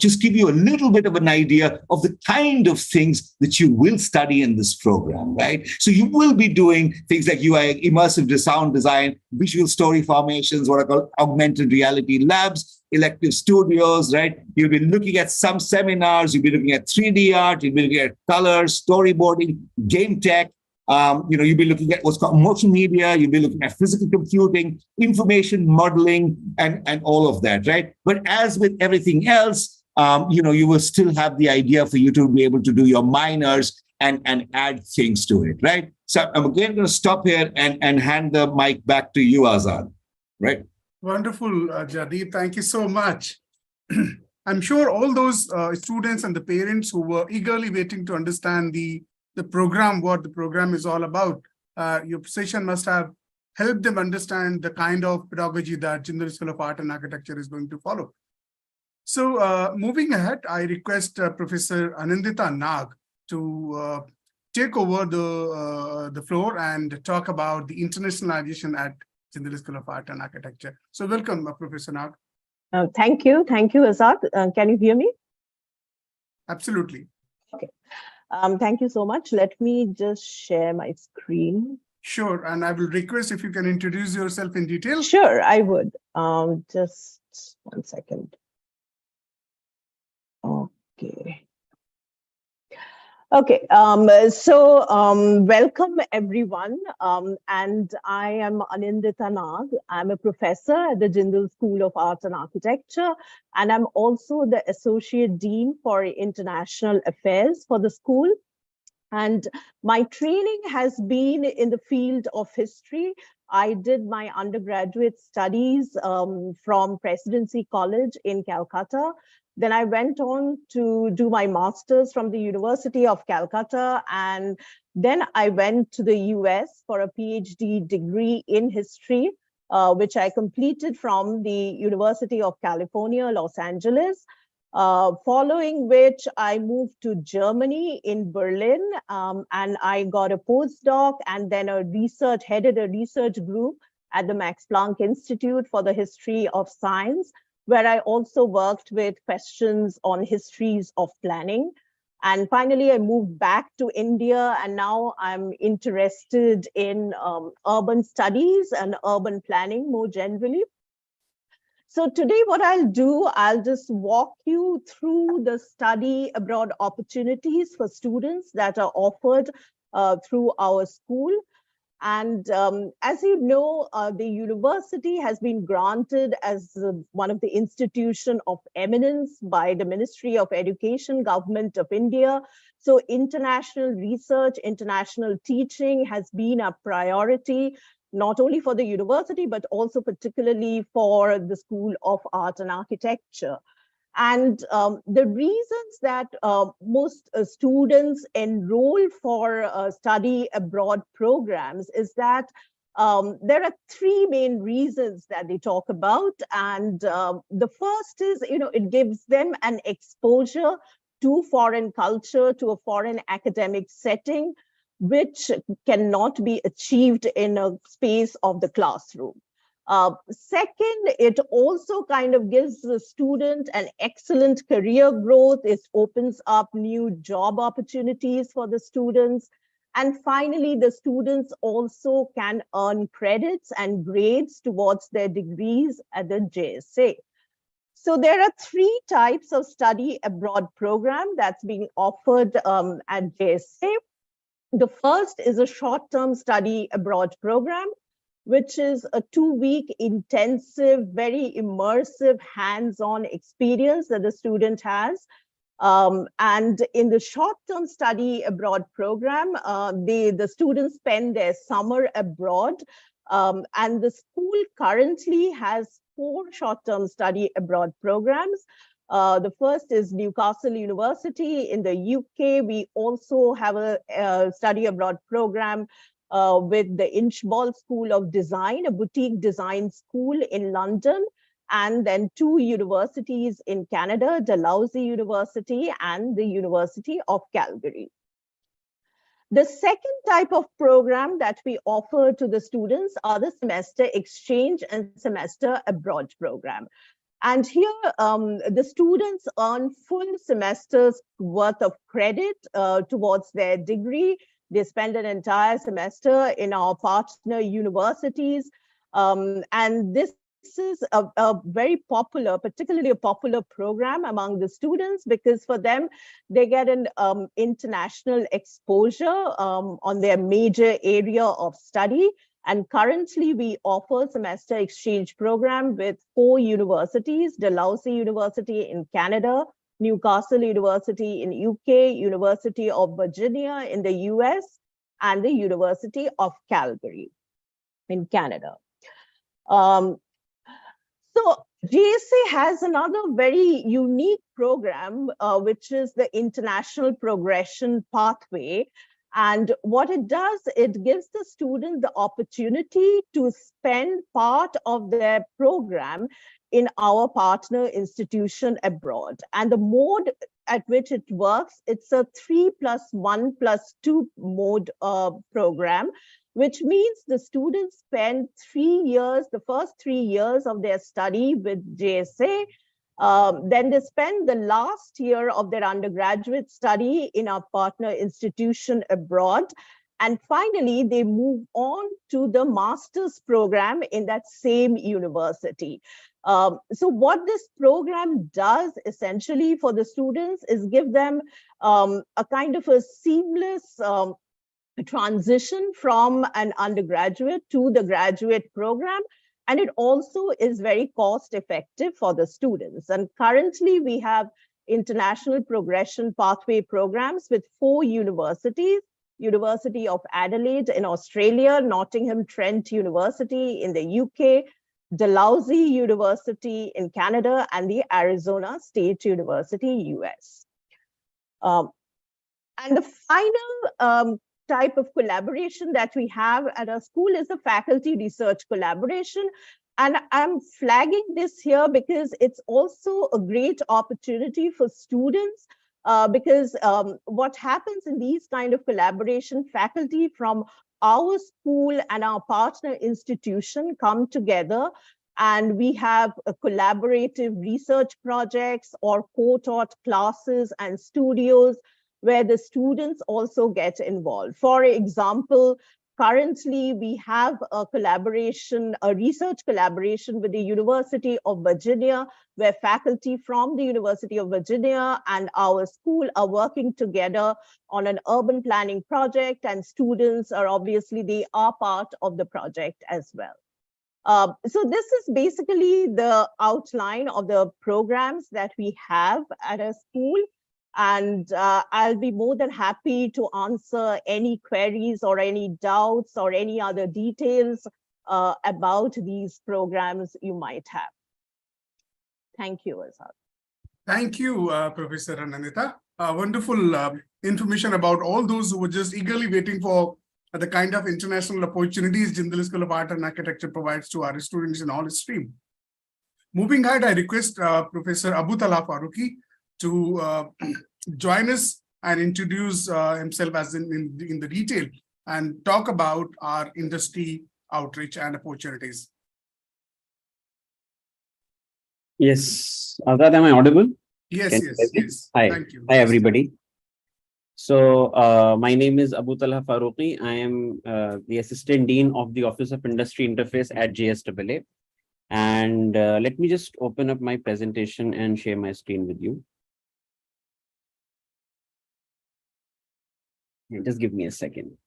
just give you a little bit of an idea of the kind of things that you will study in this program, right? So you will be doing things like UI, immersive sound design, visual story formations, what are called augmented reality labs, elective studios, right? You'll be looking at some seminars, you'll be looking at 3D art, you'll be looking at colors, storyboarding, game tech. You'll be looking at what's called motion media, you'll be looking at physical computing, information modeling, and all of that, right? But as with everything else, you will still have the idea for you to be able to do your minors and add things to it, right? So I'm again going to stop here and hand the mic back to you, Azad, right? Wonderful, Jadid. Thank you so much. I'm sure all those students and the parents who were eagerly waiting to understand the program, what the program is all about, your session must have helped them understand the kind of pedagogy that Jindal School of Art and Architecture is going to follow. So moving ahead, I request Professor Anindita Nag to take over the floor and talk about the internationalization at Jindal School of Art and Architecture. So welcome, Professor Nag. Thank you, Azad. Can you hear me? Absolutely. Okay. Thank you so much. Let me just share my screen. Sure, and I will request if you can introduce yourself in detail. Sure, I would. Just 1 second. Okay. Okay, welcome everyone. And I am Anindita Nag. I'm a professor at the Jindal School of Arts and Architecture, and I'm also the Associate Dean for International Affairs for the school. And my training has been in the field of history. I did my undergraduate studies from Presidency College in Calcutta. Then I went on to do my master's from the University of Calcutta, and then I went to the US for a PhD degree in history, which I completed from the University of California, Los Angeles. Following which I moved to Germany in Berlin, and I got a postdoc and then headed a research group at the Max Planck Institute for the History of Science, where I also worked with questions on histories of planning. And finally, I moved back to India, and now I'm interested in urban studies and urban planning more generally. So today what I'll do, I'll just walk you through the study abroad opportunities for students that are offered through our school. And as you know, the university has been granted as one of the institution of eminence by the Ministry of Education, Government of India. So international research, international teaching has been a priority, not only for the university, but also particularly for the School of Art and Architecture. And the reasons that most students enroll for study abroad programs is that there are three main reasons that they talk about. And the first is, it gives them an exposure to foreign culture, to a foreign academic setting, which cannot be achieved in a space of the classroom. Second, it also kind of gives the student an excellent career growth. It opens up new job opportunities for the students. And finally, the students also can earn credits and grades towards their degrees at the JSAA. So there are three types of study abroad program that's being offered at JSAA. The first is a short-term study abroad program, which is a 2-week intensive, very immersive, hands-on experience that the student has. And in the short-term study abroad program, the students spend their summer abroad. And the school currently has 4 short-term study abroad programs. The first is Newcastle University in the UK. We also have a study abroad program with the Inchbald School of Design, a boutique design school in London, and then 2 universities in Canada, Dalhousie University and the University of Calgary. The second type of program that we offer to the students are the semester exchange and semester abroad program. And here, the students earn full semesters worth of credit towards their degree. They spend an entire semester in our partner universities. And this is a very popular, particularly a popular program among the students, because for them, they get an international exposure on their major area of study. And currently, we offer semester exchange program with 4 universities: Dalhousie University in Canada, Newcastle University in UK, University of Virginia in the US, and the University of Calgary in Canada. So JSAA has another very unique program, which is the International Progression Pathway. And what it does, it gives the student the opportunity to spend part of their program in our partner institution abroad. And the mode at which it works, it's a 3+1+2 mode program, which means the students spend 3 years, the first 3 years of their study with JSAA. Then they spend the last year of their undergraduate study in our partner institution abroad. And finally, they move on to the master's program in that same university. So what this program does essentially for the students is give them a kind of a seamless transition from an undergraduate to the graduate program. And it also is very cost effective for the students. And currently we have international progression pathway programs with 4 universities: University of Adelaide in Australia, Nottingham Trent University in the UK, Dalhousie University in Canada, and the Arizona State University, US. And the final type of collaboration that we have at our school is the faculty research collaboration. And I'm flagging this here because it's also a great opportunity for students, because what happens in these kind of collaboration, faculty from our school and our partner institution come together, and we have a collaborative research projects or co-taught classes and studios where the students also get involved. For example, currently we have a collaboration, a research collaboration with the University of Virginia, where faculty from the University of Virginia and our school are working together on an urban planning project, and students are obviously, they are part of the project as well. So this is basically the outline of the programs that we have at our school. And I'll be more than happy to answer any queries or any doubts or any other details about these programs you might have. Thank you, Azad. Thank you, Professor Anandita. Wonderful information about all those who were just eagerly waiting for the kind of international opportunities Jindal School of Art and Architecture provides to our students in all stream. Moving ahead, I request Professor Abu Talha Farooqi to join us and introduce himself as in the detail and talk about our industry outreach and opportunities. Yes, Azad, am I audible? Yes, Can yes, yes. Hi, Thank you. hi everybody. So my name is Abu Talha Farooqi. I am the Assistant Dean of the Office of Industry Interface at JSAA. And let me just open up my presentation and share my screen with you. Just give me a second.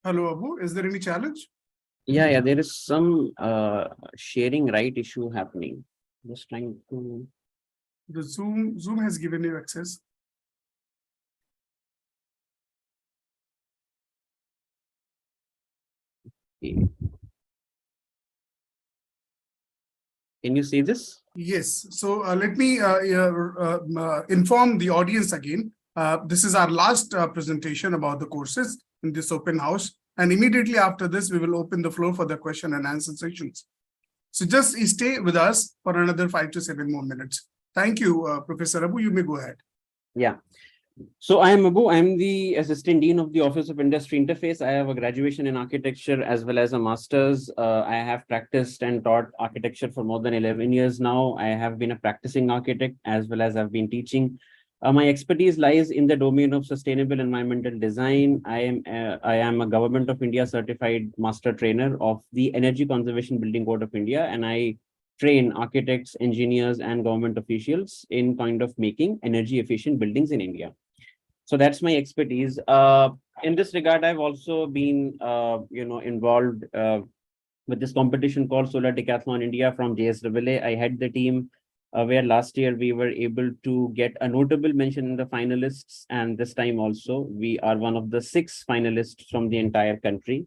Hello, Abu. Is there any challenge? Yeah, there is some sharing right issue happening. Just trying to. The Zoom has given you access. Can you see this? Yes. So let me inform the audience again. This is our last presentation about the courses in this open house. And immediately after this, we will open the floor for the question and answer sessions. So just stay with us for another 5 to 7 more minutes. Thank you, Professor Abu. You may go ahead. Yeah. So I am Abu. I am the Assistant Dean of the Office of Industry Interface. I have a graduation in architecture as well as a master's. I have practiced and taught architecture for more than 11 years now. I have been a practicing architect as well as I've been teaching. My expertise lies in the domain of sustainable environmental design. I am a Government of India certified master trainer of the Energy Conservation Building Code of India, and I train architects, engineers, and government officials in kind of making energy efficient buildings in India. So that's my expertise. In this regard, I've also been, involved with this competition called Solar Decathlon India from JSAA. I had the team where last year we were able to get a notable mention in the finalists, and this time also we are one of the 6 finalists from the entire country.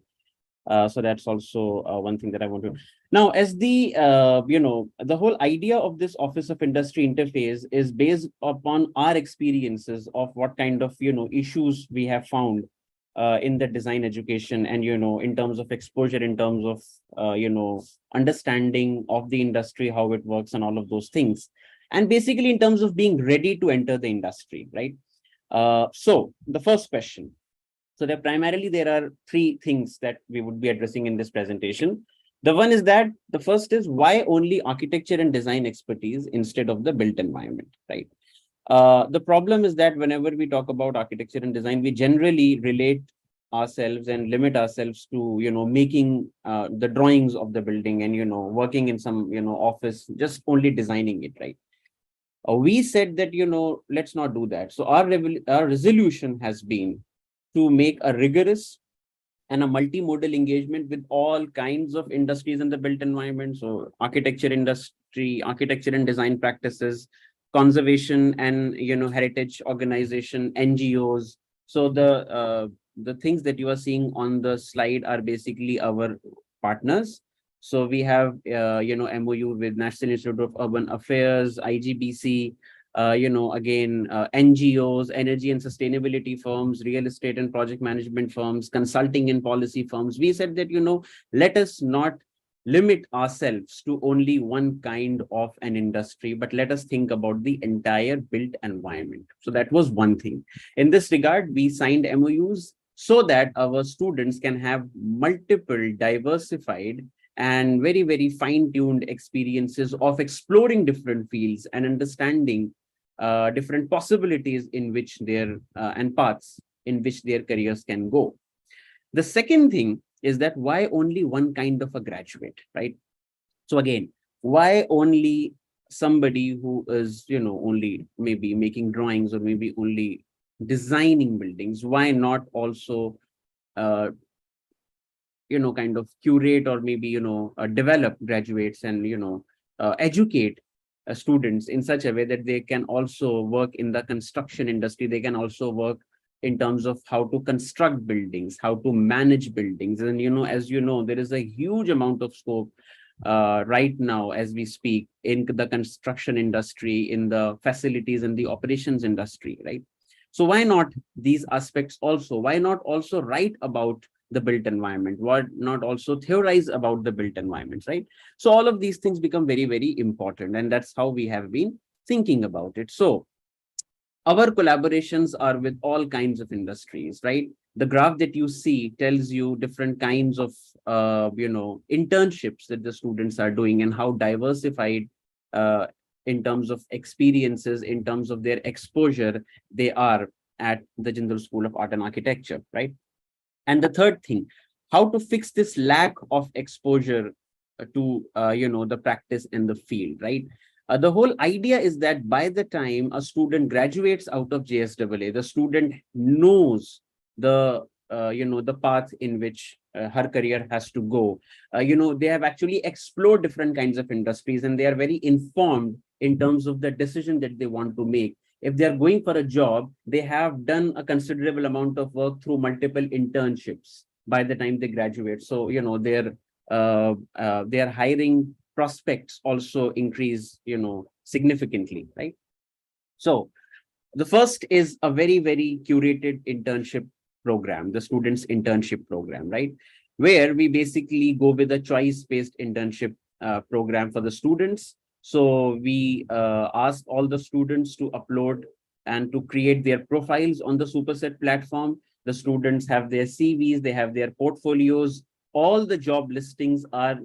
So that's also one thing that I want to. Now, as the, the whole idea of this Office of Industry Interface is based upon our experiences of what kind of, issues we have found in the design education and, in terms of exposure, in terms of, understanding of the industry, how it works and all of those things. And basically in terms of being ready to enter the industry, right? So the first question. So there are 3 things that we would be addressing in this presentation. The one is that the first is why only architecture and design expertise instead of the built environment, right? The problem is that whenever we talk about architecture and design, we generally relate ourselves and limit ourselves to, making the drawings of the building and, working in some, office, just only designing it, right? We said that, let's not do that. So our resolution has been to make a rigorous and a multimodal engagement with all kinds of industries in the built environment. So architecture industry, architecture and design practices, conservation and heritage organization, NGOs. So the things that you are seeing on the slide are basically our partners. So we have MOU with National Institute of Urban Affairs, IGBC, NGOs, energy and sustainability firms, real estate and project management firms, consulting and policy firms. We said that, let us not limit ourselves to only one kind of an industry, but let us think about the entire built environment. So that was one thing. In this regard, we signed MOUs so that our students can have multiple diversified and very, very fine-tuned experiences of exploring different fields and understanding different possibilities in which and paths in which their careers can go. The second thing is that why only one kind of a graduate, right? So again, why only somebody who is, only maybe making drawings or maybe only designing buildings? Why not also, kind of curate or maybe, develop graduates and, educate students in such a way that they can also work in the construction industry. They can also work in terms of how to construct buildings, how to manage buildings. And, as you know, there is a huge amount of scope right now as we speak in the construction industry, in the facilities and the operations industry, right? So why not these aspects also? Why not also write about the built environment? Why not also theorize about the built environments, right? So all of these things become very, very important. And that's how we have been thinking about it. So our collaborations are with all kinds of industries, right? The graph that you see tells you different kinds of, internships that the students are doing and how diversified in terms of experiences, in terms of their exposure, they are at the Jindal School of Art and Architecture, right? And the third thing, how to fix this lack of exposure to, the practice and the field, right? The whole idea is that by the time a student graduates out of JSAA, the student knows the the path in which her career has to go. They have actually explored different kinds of industries, and they are very informed in terms of the decision that they want to make. If they are going for a job, they have done a considerable amount of work through multiple internships by the time they graduate. So, their hiring prospects also increase, significantly, right? So the first is a very, very curated internship program, the students internship program, right? Where we basically go with a choice-based internship program for the students. So we ask all the students to upload and to create their profiles on the Superset platform. The students have their CVs, they have their portfolios. All the job listings are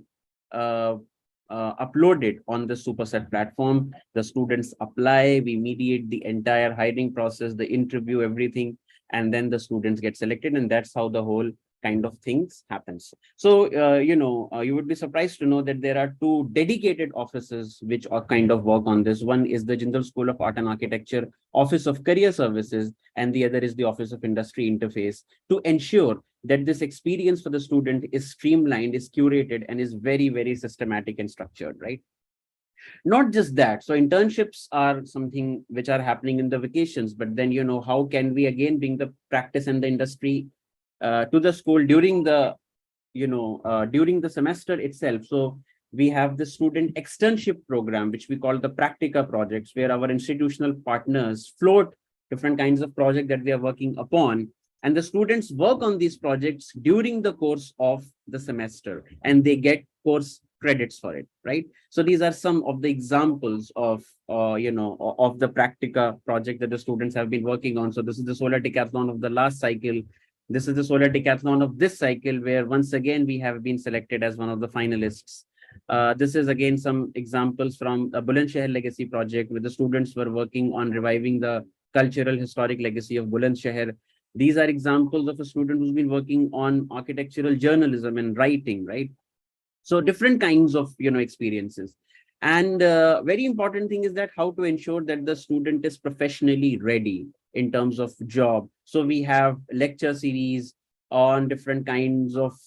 uploaded on the Superset platform. The students apply, we mediate the entire hiring process, the interview, everything, and then the students get selected, and that's how the whole kind of things happens. So, you would be surprised to know that there are two dedicated offices which are kind of work on this. One is the Jindal School of Art and Architecture Office of Career Services, and the other is the Office of Industry Interface, to ensure that this experience for the student is streamlined, is curated, and is very, very systematic and structured, right? Not just that. So internships are something which are happening in the vacations, but then, how can we again bring the practice and the industry to the school during the, during the semester itself? So we have the student externship program, which we call the Practica projects, where our institutional partners float different kinds of projects that they are working upon. And the students work on these projects during the course of the semester, and they get course credits for it, right? So these are some of the examples of, of the Practica project that the students have been working on. So this is the solar decathlon of the last cycle. This is the solar decathlon of this cycle, where once again, we have been selected as one of the finalists. This is again some examples from the Bulandshahr Legacy project, where the students were working on reviving the cultural historic legacy of Bulandshahr. These are examples of a student who's been working on architectural journalism and writing, right? So different kinds of, experiences. And very important thing is that how to ensure that the student is professionally ready in terms of job. So we have lecture series on different kinds of,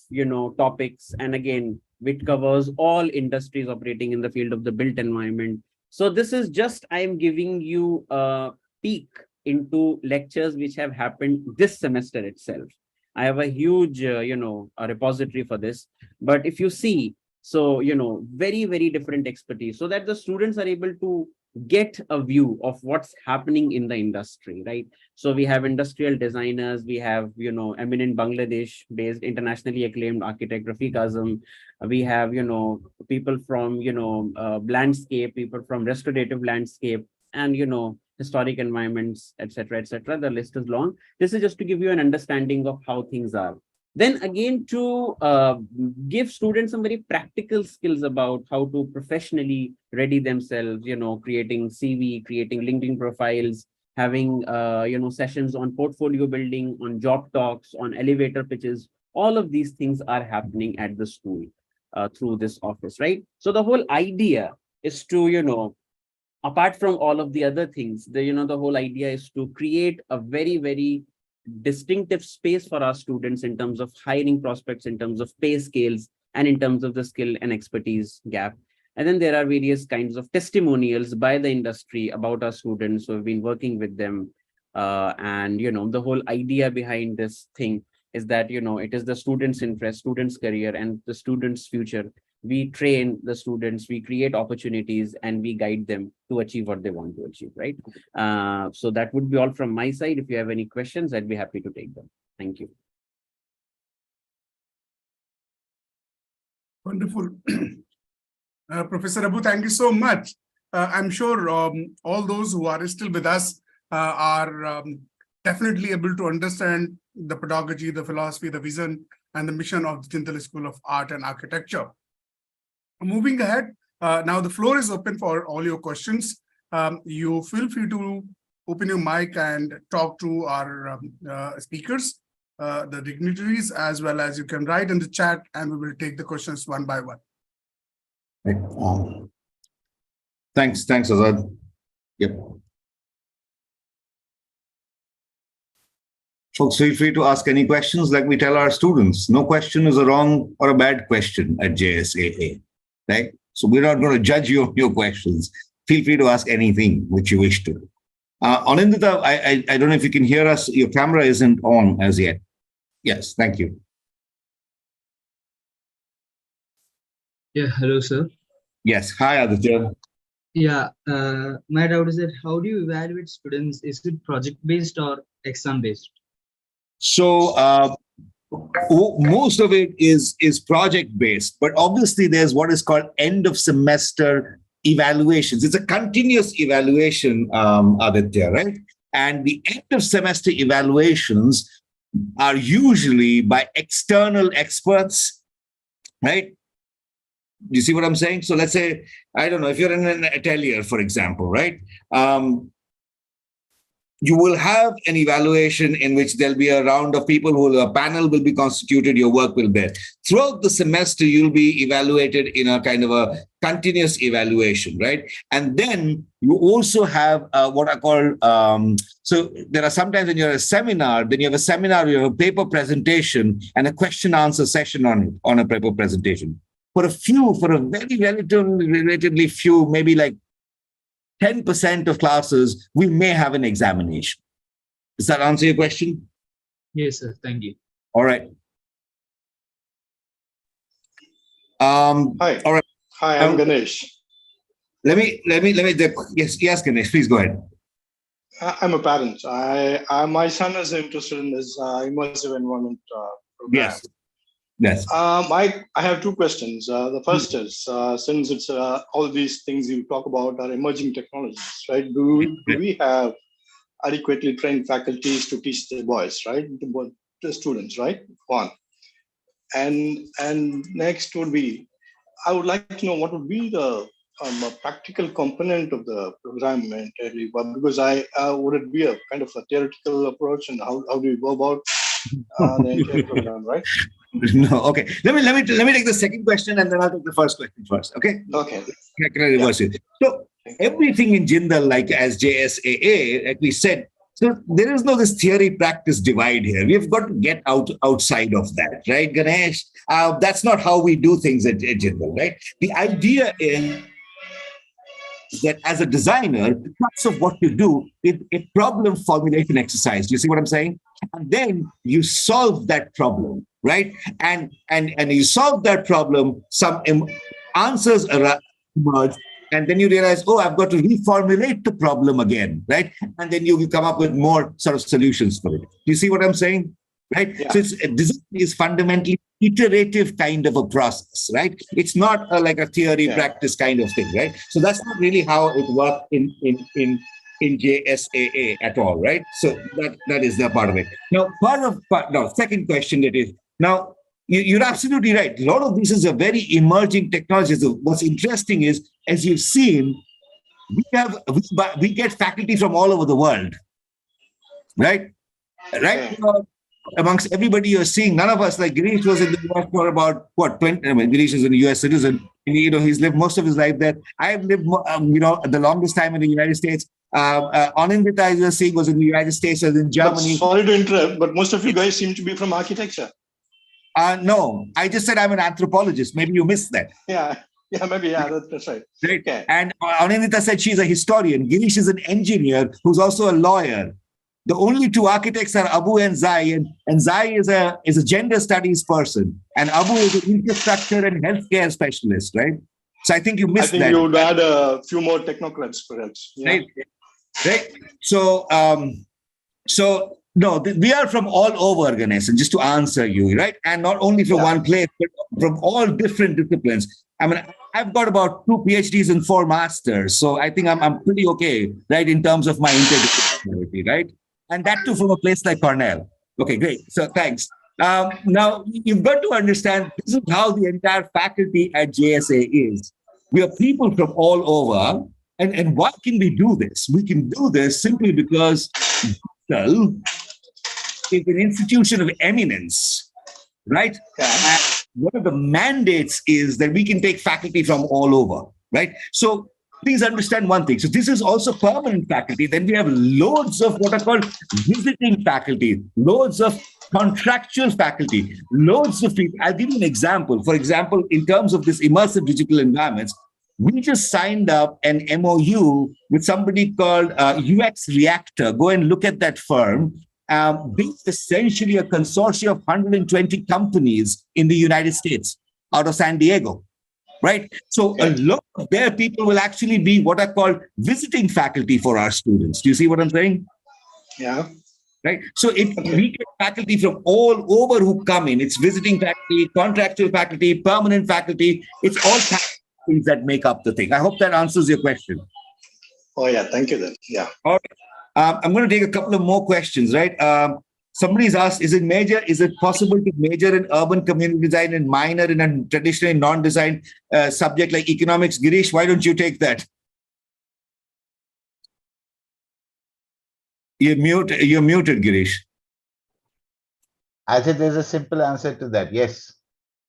topics. And again, which covers all industries operating in the field of the built environment. So this is just, I'm giving you a peek into lectures which have happened this semester itself. I have a huge, a repository for this. But if you see, so, very, very different expertise, so that the students are able to get a view of what's happening in the industry, right? So we have industrial designers, we have, eminent Bangladesh-based, internationally acclaimed architect Rafiq Azam. We have, people from, landscape, people from restorative landscape, and, historic environments, etc., etc. The list is long. This is just to give you an understanding of how things are. Then again, to give students some very practical skills about how to professionally ready themselves, creating CV, creating LinkedIn profiles, having, sessions on portfolio building, on job talks, on elevator pitches. All of these things are happening at the school through this office, right? So the whole idea is to, apart from all of the other things, the whole idea is to create a very, very distinctive space for our students in terms of hiring prospects, in terms of pay scales, and in terms of the skill and expertise gap. And then there are various kinds of testimonials by the industry about our students who have been working with them. And the whole idea behind this thing is that, it is the student's interest, student's career, and the student's future. We train the students, we create opportunities, and we guide them to achieve what they want to achieve, right? So that would be all from my side. If you have any questions, I'd be happy to take them. Thank you. Wonderful. Professor Abu, thank you so much. I'm sure all those who are still with us are definitely able to understand the pedagogy, the philosophy, the vision, and the mission of the Jindal School of Art and Architecture. Moving ahead, now the floor is open for all your questions. You feel free to open your mic and talk to our speakers, the dignitaries, as well as you can write in the chat, and we will take the questions one by one. Thanks, Azad. Yep. Folks, feel free to ask any questions like we tell our students. No question is a wrong or a bad question at JSAA, right? So we're not going to judge you on your questions. Feel free to ask anything which you wish to. Anindita, I don't know if you can hear us. Your camera isn't on as yet. Yes, thank you. Yeah, hello, sir. Yes, hi, Aditya. Yeah, my doubt is that how do you evaluate students? Is it project-based or exam-based? So most of it is project-based, but obviously there's what is called end of semester evaluations. It's a continuous evaluation, Aditya, right? And the end of semester evaluations are usually by external experts, right? You see what I'm saying? So let's say, I don't know, if you're in an atelier, for example, right? You will have an evaluation in which there'll be a round of people a panel will be constituted, your work will be. Throughout the semester, you'll be evaluated in a kind of a continuous evaluation, right? And then you also have what I call, so there are sometimes when you're at a seminar, then you have a seminar, you have a paper presentation and a question answer session on a paper presentation. For a very relatively few, maybe like 10% of classes, we may have an examination. Does that answer your question? Yes, sir. Thank you. All right. Hi. All right. Hi, I'm Ganesh. Let me. Yes, Ganesh. Please go ahead. I'm a parent. My son is interested in this immersive environment program. Yes. I have two questions. The first is, since it's all these things you talk about are emerging technologies, right? Do we have adequately trained faculties to teach the boys, right? The students, right? One. And next would be, I would like to know what would be the practical component of the program entirely, but because would it be a kind of a theoretical approach, and how do you go about the entire program, right? No, okay. Let me take the second question and then I'll take the first question first. Okay. Okay. Can I reverse it? So everything in Jindal, like as JSAA, like we said, so there is no this theory practice divide here. We've got to get outside of that, right, Ganesh? That's not how we do things at Jindal, right? The idea is that as a designer, parts of what you do is a problem formulation exercise. Do you see what I'm saying? And then you solve that problem, right? And you solve that problem, some answers emerge, and then you realize, oh, I've got to reformulate the problem again, right? And then you come up with more sort of solutions for it. Do you see what I'm saying? Right? Yeah. So design is fundamentally iterative kind of a process, right? It's not like a theory practice kind of thing, right? So that's not really how it works in JSAA at all, right? So that is the part of it. Now, second question that is, now you're absolutely right. A lot of this is a very emerging technology. So what's interesting is, as you've seen, we get faculty from all over the world, right? Right? Amongst everybody you're seeing, none of us, like Girish was in the US for about 20. I mean, Girish is a US citizen. And, he's lived most of his life there. I've lived, the longest time in the United States. Anindita, as you're seeing, was in the United States, as in Germany. But sorry to interrupt, but most of you guys seem to be from architecture. No, I just said I'm an anthropologist. Maybe you missed that. Yeah, maybe. That's right. Right. Okay. And Anindita said she's a historian. Girish is an engineer who's also a lawyer. The only two architects are Abu and Zai, and Zai is a gender studies person, and Abu is an infrastructure and healthcare specialist, right? So I think you missed that. I think you would add a few more technocrats, perhaps. Yeah. Right. So, no, we are from all over, Ganesh, and just to answer you, right? And not only from one place, but from all different disciplines. I mean, I've got about 2 PhDs and 4 masters, so I think I'm pretty okay, right, in terms of my interdisciplinarity, right? And that too from a place like Cornell. Okay, great. So thanks. Now, you've got to understand, this is how the entire faculty at JSA is. We are people from all over. And why can we do this? We can do this simply because Jindal is an institution of eminence, right? And one of the mandates is that we can take faculty from all over, right? So please understand one thing. So this is also permanent faculty. Then we have loads of what are called visiting faculty, loads of contractual faculty, loads of people. I'll give you an example. For example, in terms of this immersive digital environments, we just signed up an MOU with somebody called UX Reactor. Go and look at that firm. It's essentially a consortium of 120 companies in the United States out of San Diego. Right. So a lot of their people will actually be what are called visiting faculty for our students. Do you see what I'm saying? Yeah. Right. So we get faculty from all over who come in. It's visiting faculty, contractual faculty, permanent faculty. It's all things that make up the thing. I hope that answers your question. Oh, yeah. Thank you then. Yeah. All right. I'm going to take a couple of more questions, right? Somebody's asked, is it possible to major in urban community design and minor in a traditionally non-design subject like economics? Girish, why don't you take that? You're muted, Girish. I think there's a simple answer to that. Yes.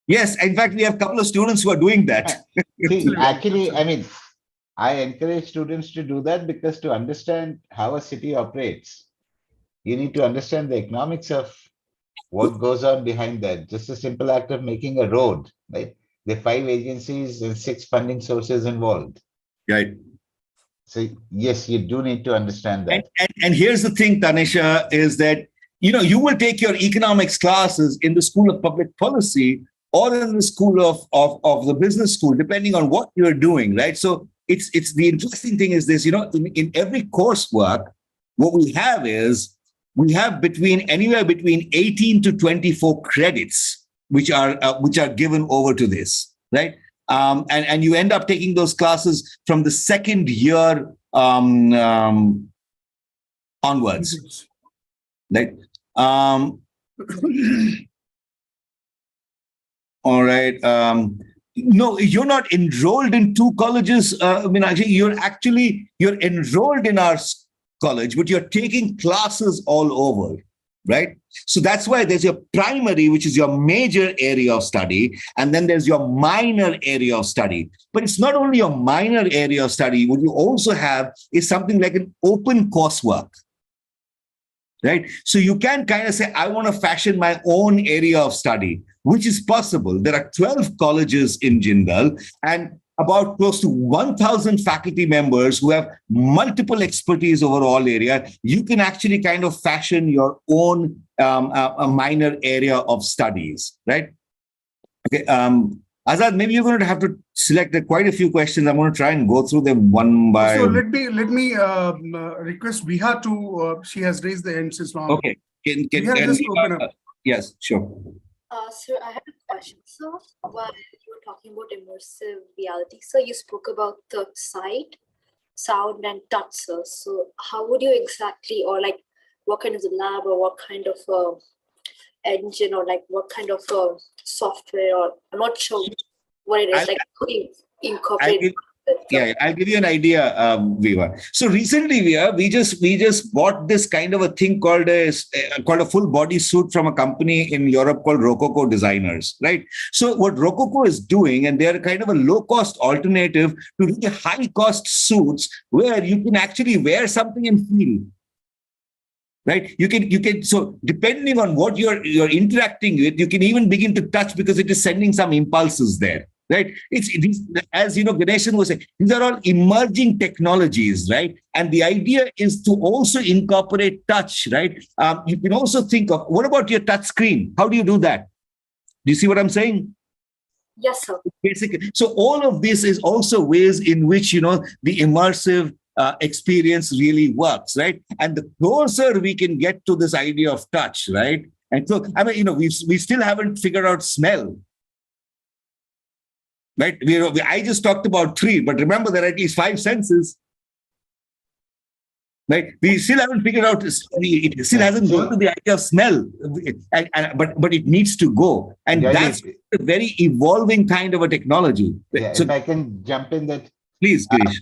Yes. In fact, we have a couple of students who are doing that. See, actually, I mean, I encourage students to do that because to understand how a city operates, you need to understand the economics of what goes on behind that. Just a simple act of making a road, right? There are 5 agencies and 6 funding sources involved. Right. So yes, you do need to understand that. And here's the thing, Tanisha, is that you will take your economics classes in the School of Public Policy or in the School of the Business School, depending on what you're doing, right? So it's the interesting thing is this, in every coursework, what we have is we have anywhere between 18 to 24 credits, which are given over to this, right? And you end up taking those classes from the second year onwards, right? All right. No, you're not enrolled in 2 colleges. Actually, you're enrolled in our college, but you're taking classes all over, right? So that's why there's your primary, which is your major area of study, and then there's your minor area of study. But it's not only your minor area of study. What you also have is something like an open coursework, right? So you can kind of say, I want to fashion my own area of study, which is possible. There are 12 colleges in Jindal, and about close to 1,000 faculty members who have multiple expertise over all area. You can actually kind of fashion your own a minor area of studies, right? Okay, Azad, maybe you're going to have to select quite a few questions. I'm going to try and go through them one by. So let me request Viha to. She has raised the hand since long. Okay, can just open up? Yes, sure. Sir, I had a question. So while you were talking about immersive reality, so you spoke about the sight, sound, and touch, sir. So how would you exactly, or like what kind of lab, or what kind of engine, or like what kind of software, or I'm not sure what it is, incorporate. I'll give you an idea, Viva. So recently, we just bought this kind of a thing called a full body suit from a company in Europe called Rococo Designers, right? So what Rococo is doing, and they're kind of a low-cost alternative to really high-cost suits where you can actually wear something and feel. Right? You can. So depending on what you're interacting with, you can even begin to touch because it is sending some impulses there. Right? It's as Ganeshan was saying, these are all emerging technologies, right? And the idea is to also incorporate touch, right? You can also think of, what about your touch screen? How do you do that? Do you see what I'm saying? Yes, sir. Basically, so all of this is also ways in which the immersive experience really works, right? And the closer we can get to this idea of touch, right? And so, we still haven't figured out smell. Right? I just talked about 3, but remember there are at least 5 senses. Right? We still haven't figured out, it still hasn't gone to the idea of smell, but it needs to go. And that's a very evolving kind of a technology. Yeah, so if I can jump in that. Please, Girish.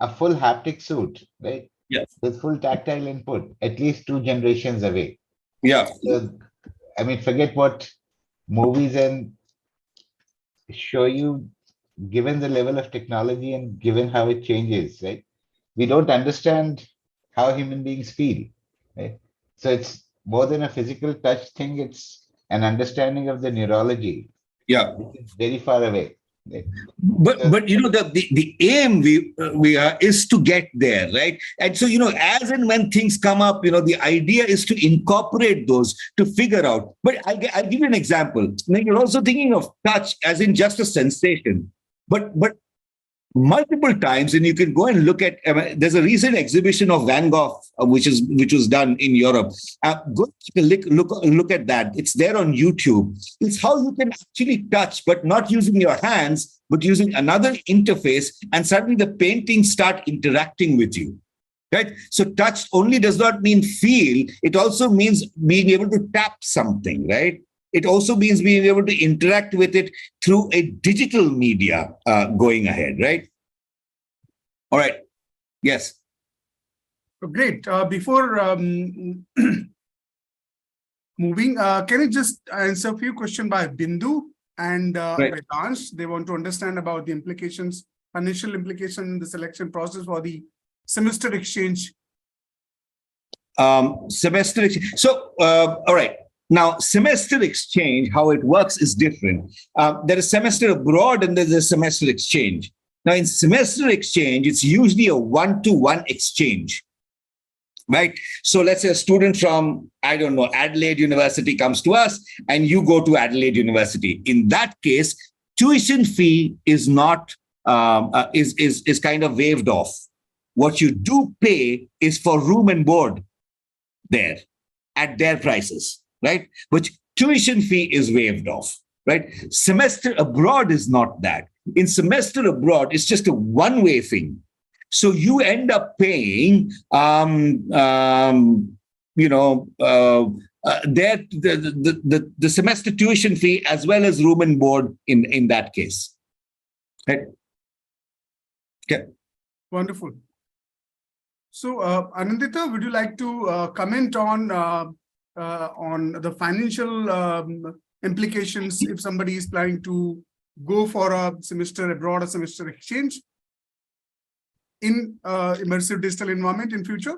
A full haptic suit, right? Yes. With full tactile input, at least 2 generations away. Yeah. So, forget what movies and show you. given the level of technology and given how it changes, right? We don't understand how human beings feel, right? So it's more than a physical touch thing, it's an understanding of the neurology, Yeah. which is very far away. Right? But you know, the aim we are is to get there, right? And so, you know, as and when things come up, you know, the idea is to incorporate those to figure out. But I'll give you an example. Now, you're also thinking of touch as in just a sensation, but multiple times, and you can go and look at. There's a recent exhibition of Van Gogh, which was done in Europe. Go take a look at that. It's there on YouTube. It's how you can actually touch, but not using your hands, but using another interface, and suddenly the paintings start interacting with you. Right. So touch only does not mean feel. It also means being able to tap something. Right. It also means being able to interact with it through a digital media going ahead, right? All right. Yes. Great. Before moving, can you just answer a few questions by Bindu and Vedansh? They want to understand about the implications, financial implication in the selection process for the semester exchange. Semester exchange. So, all right. Now, semester exchange, how it works is different. There is semester abroad and there's a semester exchange. Now, in semester exchange, it's usually a one-to-one exchange, right? So let's say a student from, I don't know, Adelaide University comes to us and you go to Adelaide University. In that case, tuition fee is not, is kind of waived off. What you do pay is for room and board there at their prices. Right? Which tuition fee is waived off, right? Semester abroad is not that. In semester abroad, it's just a one-way thing. So you end up paying, the semester tuition fee as well as room and board in that case. Right? Okay. Wonderful. So, Anandita, would you like to comment on the financial implications if somebody is planning to go for a semester abroad or semester exchange in immersive digital environment in future?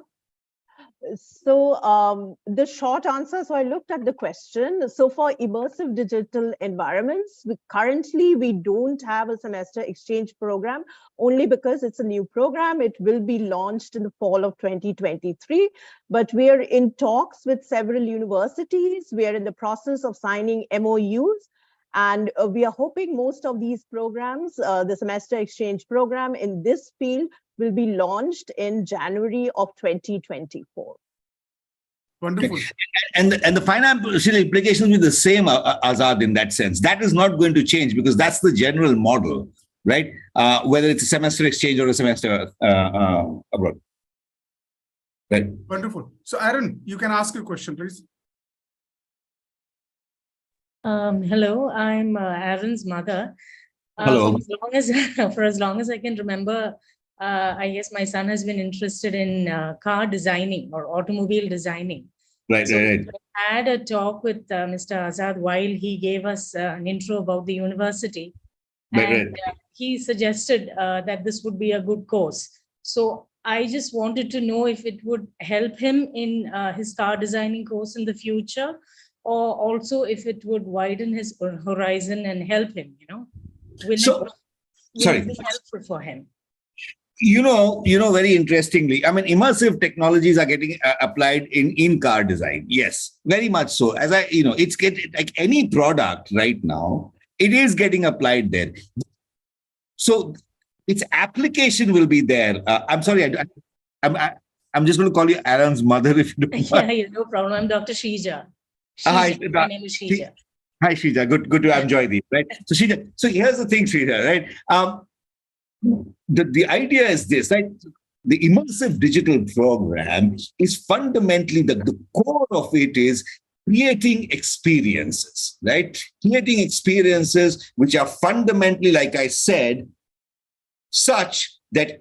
So the short answer, so I looked at the question. So for immersive digital environments, currently we don't have a semester exchange program only because it's a new program. It will be launched in the fall of 2023, but we are in talks with several universities. We are in the process of signing MOUs. And we are hoping most of these programs, the semester exchange program in this field, will be launched in January of 2024. Wonderful. And the financial implications will be the same, Azad, in that sense. That is not going to change because that's the general model, right? Whether it's a semester exchange or a semester abroad. Right. Wonderful. So, Aaron, you can ask your question, please. Hello, I'm Aaron's mother. Hello. For as long as I can remember, I guess my son has been interested in car designing or automobile designing. Right, so right. I had a talk with Mr. Azad while he gave us an intro about the university. And he suggested that this would be a good course. So I just wanted to know if it would help him in his car designing course in the future, or also if it would widen his horizon and help him, will it be helpful for him? You know, very interestingly, I mean, immersive technologies are getting applied in car design. Yes, very much so. As it's like any product right now, it is getting applied there. So its application will be there. I'm sorry, I'm just going to call you Aaron's mother if you don't mind. Yeah, no problem. I'm Dr. Shrija. Hi, my name is Shrija. Hi, Shrija. Good to enjoy these, right? So Shrija, so here's the thing, Shrija, right? The idea is this, right? The immersive digital program is fundamentally the core of it is creating experiences, right? Creating experiences which are fundamentally, like I said, such that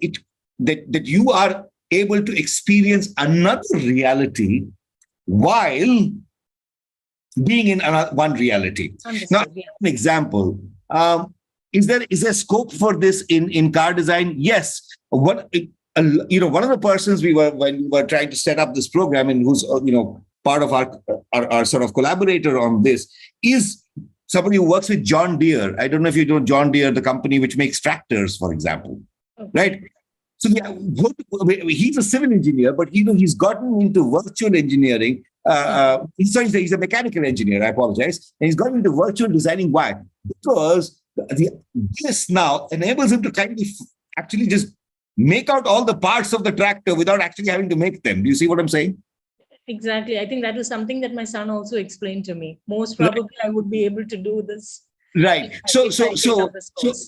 that you are able to experience another reality while being in one reality. Understood, now, an example. is there scope for this in car design? Yes. One of the persons when we were trying to set up this program, and who's part of our sort of collaborator on this, is somebody who works with John Deere. I don't know if you know John Deere, the company which makes tractors, for example, right? So he's a civil engineer, but he's gotten into virtual engineering. He's a mechanical engineer. I apologize, and he's gotten into virtual designing. Why? Because this now enables him to kind of actually just make out all the parts of the tractor without actually having to make them. Do you see what I'm saying? Exactly. I think that was something that my son also explained to me. Most probably, I would be able to do this. Right. So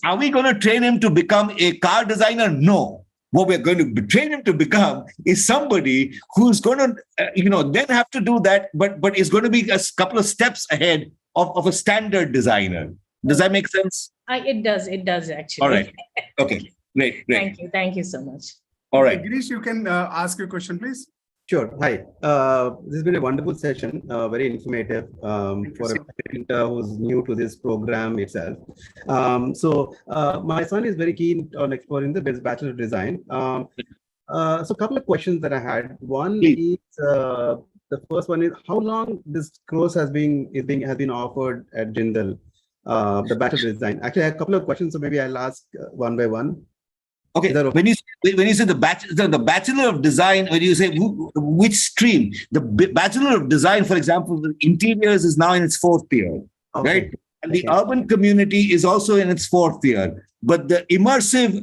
are we going to train him to become a car designer? No. What we're going to train him to become is somebody who's going to, then have to do that, but is going to be a couple of steps ahead of a standard designer. Does that make sense? It does actually. All right. Okay. Great. Thank you so much. All right. Girish, you can ask your question, please. Sure. Hi. This has been a wonderful session, very informative for a parent who's new to this program itself. So my son is very keen on exploring the Bachelor of Design. So a couple of questions that I had. One is the first one is how long this course has been offered at Jindal, the Bachelor of Design. Actually, I have a couple of questions, so maybe I'll ask one by one. Okay. When you say the Bachelor of Design, when you say which stream, the Bachelor of Design, for example, the interiors is now in its 4th year, right? And the urban community is also in its 4th year. But the immersive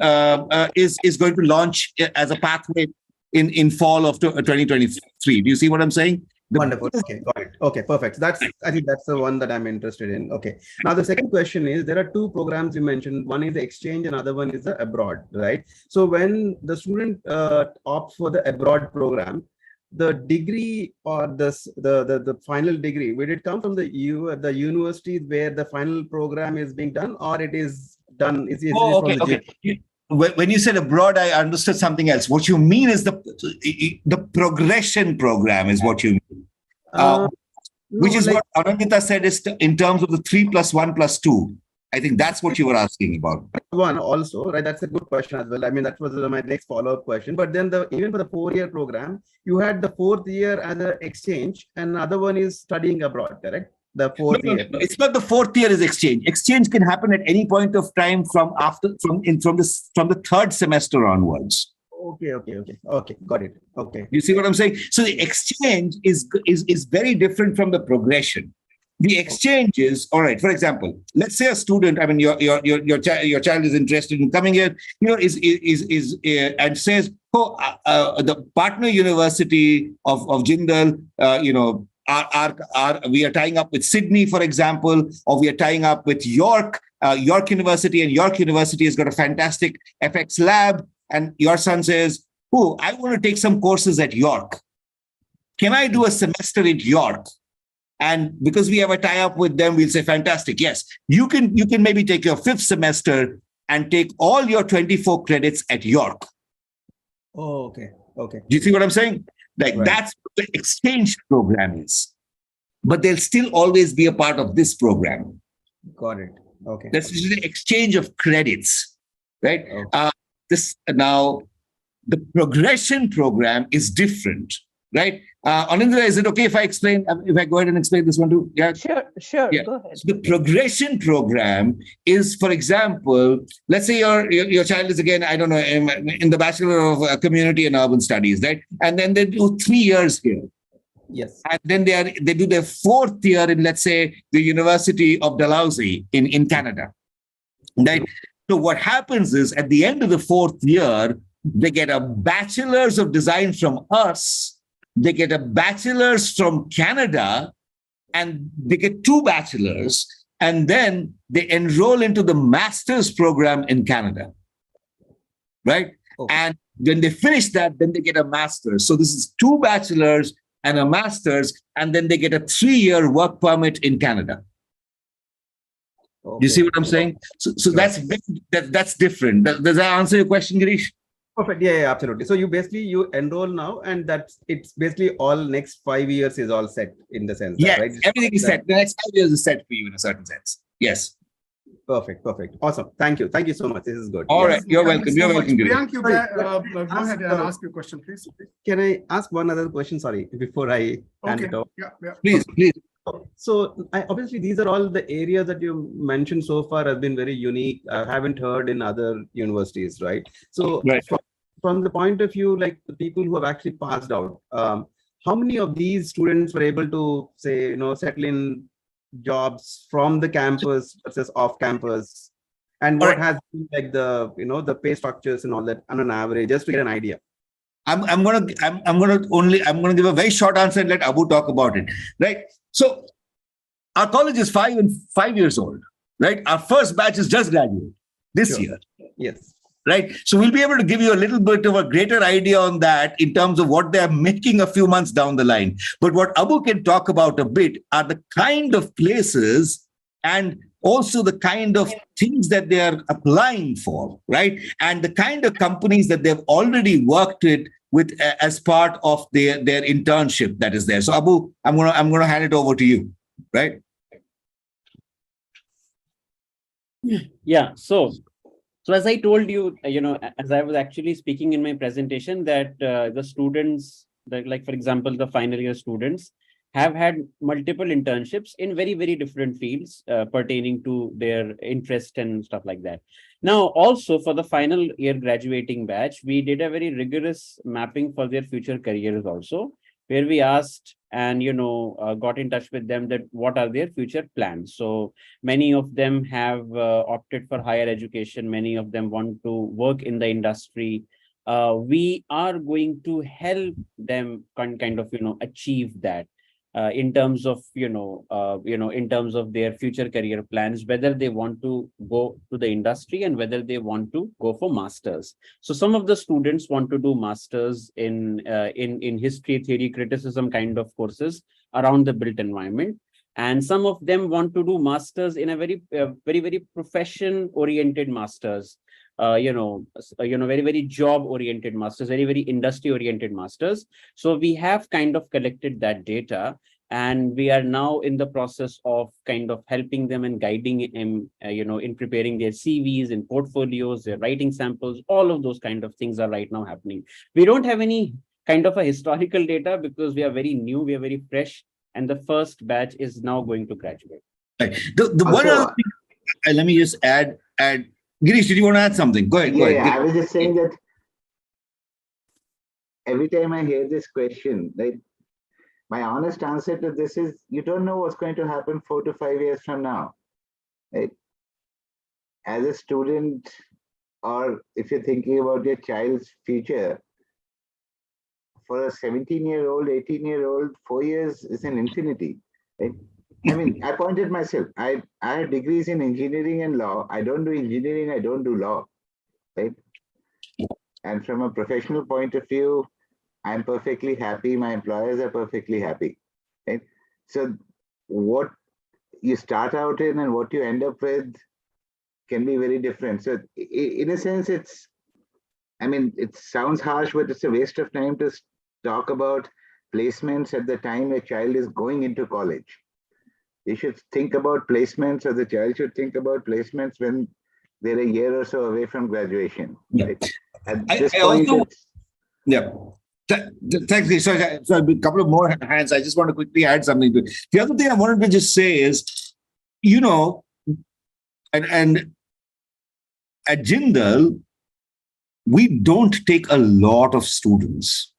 is going to launch as a pathway in fall of 2023. Do you see what I'm saying? Wonderful. Okay, got it. Okay, perfect. I think that's the one that I'm interested in. Okay. Now the second question is, there are 2 programs you mentioned. One is the exchange, another one is the abroad, right? So when the student opts for the abroad program, the degree or the final degree, will it come from the university where the final program is being done, or it is done? Okay. When you said abroad, I understood something else. What you mean is the progression program is what you mean. Which is what Anandita said is in terms of the 3+1+2. I think that's what you were asking about. One also, right? That's a good question as well. I mean, that was my next follow-up question. But then even for the 4-year program, you had the 4th year as an exchange, and another one is studying abroad, correct? The 4th year. No, it's not the 4th year is exchange. Exchange can happen at any point of time from the 3rd semester onwards. Okay. Got it. Okay. You see what I'm saying? So the exchange is very different from the progression. The exchange is, all right, for example, let's say a student, I mean, your child is interested in coming here, and says, the partner university of Jindal, we are tying up with Sydney, for example, or we are tying up with York University, and York University has got a fantastic FX lab. And your son says, I want to take some courses at York. Can I do a semester at York? And because we have a tie-up with them, we'll say, fantastic. Yes, you can maybe take your 5th semester and take all your 24 credits at York. Oh, okay. Do you see what I'm saying? Like right. That's what the exchange program is. But they'll still always be a part of this program. Got it. Okay. That's the exchange of credits, right? Okay. Now, the progression program is different, right? Anindra, is it okay if I go ahead and explain this one too? Yeah. Sure. Yeah. Go ahead. So the progression program is, for example, let's say your child is again, I don't know, in the Bachelor of Community and Urban Studies, right? And then they do 3 years here. Yes. And then they do their 4th year in, let's say, the University of Dalhousie in Canada, right? So what happens is at the end of the 4th year, they get a Bachelor's of Design from us, they get a Bachelor's from Canada, and they get 2 bachelors, and then they enroll into the Master's program in Canada, right? Okay. And when they finish that, then they get a Master's. So this is 2 bachelors and a Master's, and then they get a 3-year work permit in Canada. Okay. You see what I'm saying? So that's different. Does that answer your question, Girish? Perfect. Yeah, absolutely. So you enroll now, and it's basically all next 5 years is all set in the sense. Yeah, right? Everything is set. The next 5 years is set for you in a certain sense. Yes. Perfect. Awesome. Thank you so much. This is good. All right, you're Thank welcome. you so You're much. welcome, Girish. Priyank, you go ahead and ask your question, please. Can I ask one other question? Sorry, before I hand Okay. it off. Yeah. Please. So obviously these are all the areas that you mentioned so far have been very unique. I haven't heard in other universities, right? So Right. from the point of view, like the people who have actually passed out, how many of these students were able to say, settle in jobs from the campus versus off campus? And what has been like the pay structures and all that on an average, just to get an idea? I'm gonna give a very short answer and let Abu talk about it. Right. So our college is 5 years old. Right. Our first batch is just graduated this year. Yes. Right. So we'll be able to give you a little bit of a greater idea on that in terms of what they're making a few months down the line. But what Abu can talk about a bit are the kind of places and also the kind of things that they are applying for, right? And the kind of companies that they've already worked with as part of their internship that is there. So Abu, I'm gonna hand it over to you, right? Yeah. So as I told you, as I was actually speaking in my presentation, that the students, like for example, the final year students have had multiple internships in very, very different fields pertaining to their interest and stuff like that. Now, also for the final year graduating batch, we did a very rigorous mapping for their future careers also, where we asked and, got in touch with them that what are their future plans. So many of them have opted for higher education. Many of them want to work in the industry. We are going to help them kind of, achieve that. In terms of in terms of their future career plans, whether they want to go to the industry and whether they want to go for masters. So some of the students want to do masters in history, theory, criticism kind of courses around the built environment, and some of them want to do masters in a very very profession oriented masters. Very, very job oriented masters, very, very industry oriented masters. So we have kind of collected that data, and we are now in the process of kind of helping them and guiding them, in preparing their CVs, in portfolios, their writing samples. All of those kind of things are right now happening. We don't have any kind of a historical data because we are very new, we are very fresh, and the first batch is now going to graduate. Right. The one other thing, let me just add. Girish, did you want to add something? Go ahead. I was just saying that every time I hear this question, my honest answer to this is you don't know what's going to happen 4 to 5 years from now. Right? As a student, or if you're thinking about your child's future, for a 17-year-old, 18-year-old, 4 years is an infinity. Right? I mean, I pointed myself. I have degrees in engineering and law. I don't do engineering. I don't do law, right? And from a professional point of view, I'm perfectly happy. My employers are perfectly happy, right? So what you start out in and what you end up with can be very different. So in a sense, it sounds harsh, but it's a waste of time to talk about placements at the time a child is going into college. You should think about placements, or the child should think about placements when they're a year or so away from graduation. Yeah. Right? At this point, thanks. So a couple of more hands. I just want to quickly add something to it. The other thing I wanted to just say is, and at Jindal, we don't take a lot of students.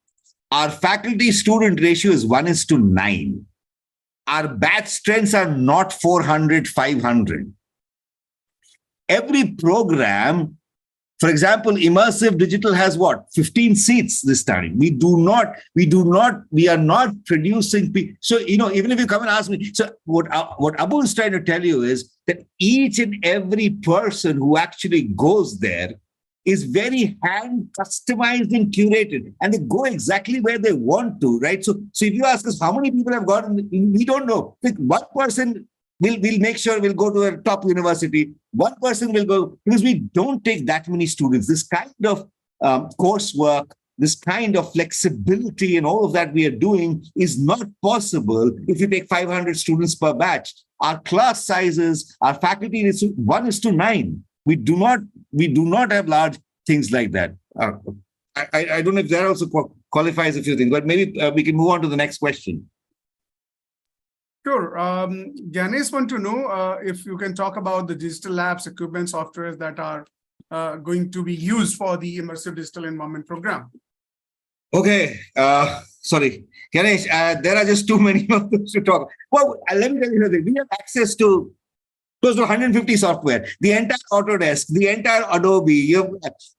Our faculty student ratio is 1:9. Our batch strengths are not 400, 500. Every program, for example, immersive digital has what? 15 seats this time. We are not producing people. So, even if you come and ask me, so what Abu is trying to tell you is that each and every person who actually goes there is very hand customized and curated, and they go exactly where they want to, right? So if you ask us how many people have gotten, we don't know. Like one person will make sure we'll go to a top university. One person will go, because we don't take that many students. This kind of coursework this kind of flexibility and all of that we are doing is not possible if you take 500 students per batch. Our class sizes, our faculty is 1:9. We do not have large things like that. I don't know if that also qualifies a few things, but maybe we can move on to the next question. Sure. Ganesh want to know if you can talk about the digital labs, equipment, softwares that are going to be used for the immersive digital environment program. Okay. Sorry, Ganesh, there are just too many of those to talk. Well, let me tell you something. We have access to close to 150 software, the entire Autodesk, the entire Adobe. You have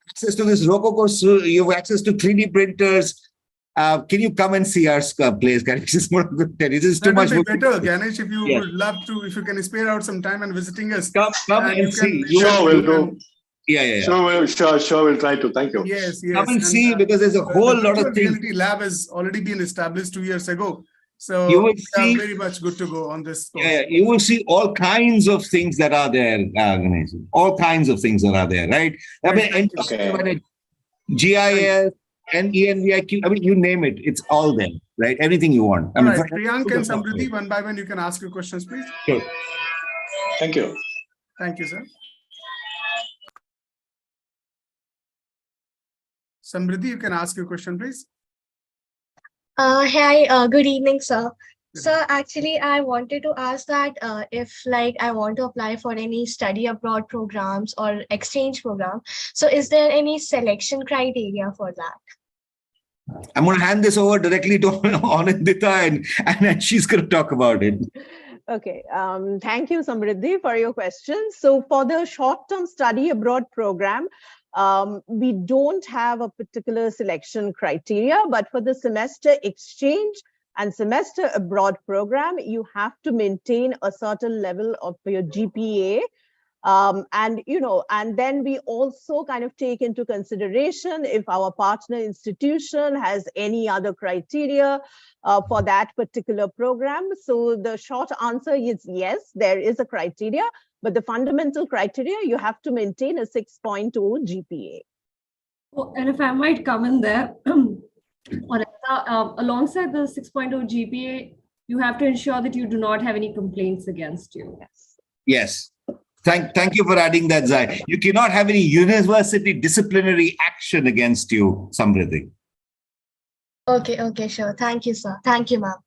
access to this Rococo, you have access to 3D printers. Can you come and see our place, Ganesh? This is too much. Better, Ganesh, if you would love to, if you can spare out some time and visiting us. Come and see. Sure, will do. Yeah. Sure, we'll try to. Thank you. Yes. Come and see, because there's a whole lot of things. The lab has already been established 2 years ago. So you will see, very much good to go on this course. Yeah, you will see all kinds of things that are there, Ganesh. All kinds of things that are there, right? I mean, GIS and ENVIQ, I mean, you name it, it's all there, right? Everything you want. All right, Priyank and Samriddhi, one by one, you can ask your questions, please. Sure. Thank you. Thank you, sir. Samriddhi, you can ask your question, please. Hi, good evening, sir. Sir, actually, I wanted to ask that if I want to apply for any study abroad programs or exchange program, so is there any selection criteria for that? I'm going to hand this over directly to Anindita and she's going to talk about it. Okay, thank you, Samriddhi, for your question. So for the short-term study abroad program, we don't have a particular selection criteria, but for the semester exchange and semester abroad program, you have to maintain a certain level of your GPA. And then we also kind of take into consideration if our partner institution has any other criteria for that particular program. So the short answer is yes, there is a criteria, but the fundamental criteria, you have to maintain a 6.0 GPA. Oh, and if I might come in there, alongside the 6.0 GPA, you have to ensure that you do not have any complaints against you. Yes. Thank you for adding that, Zai. You cannot have any university disciplinary action against you, Samriddhi. Okay, sure. Thank you, sir. Thank you, ma'am.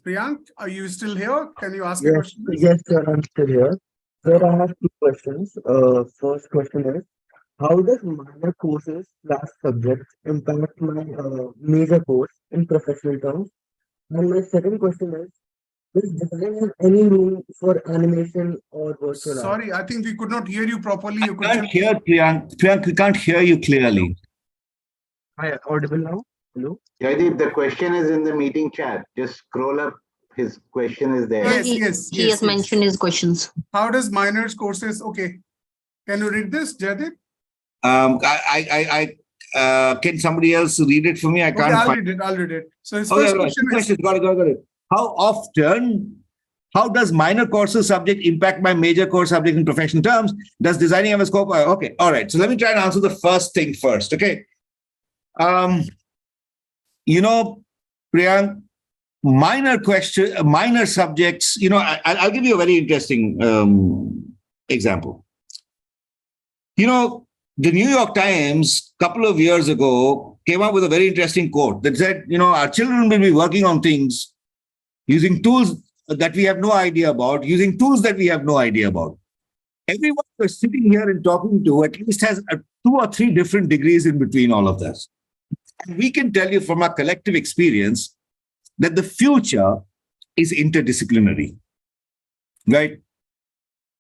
Priyank, are you still here? Can you ask a question? Yes, sir, I'm still here. Sir, I have two questions. First question is, how does minor courses / subjects impact my major course in professional terms? And my second question is, does design have any room for animation or virtual art? Sorry, I think we could not hear you properly. I can't hear Priyank. Priyank, we can't hear you clearly. Am I audible now? Hello? Jaideep, the question is in the meeting chat. Just scroll up. His question is there. Yes. He has mentioned his questions. How does minors courses? Okay, can you read this, Jaideep? Can somebody else read it for me? I can't. Okay, I'll read it. So his first question is, got it. How does minor courses subject impact my major course subject in professional terms? Does designing have a scope? Okay, all right. So let me try and answer the first thing first. Okay. Priyank, minor subjects, I'll give you a very interesting example. The New York Times, a couple of years ago, came up with a very interesting quote that said, our children will be working on things using tools that we have no idea about, using tools that we have no idea about. Everyone we're sitting here and talking to at least has 2 or 3 different degrees in between all of this. And we can tell you from our collective experience that the future is interdisciplinary, right?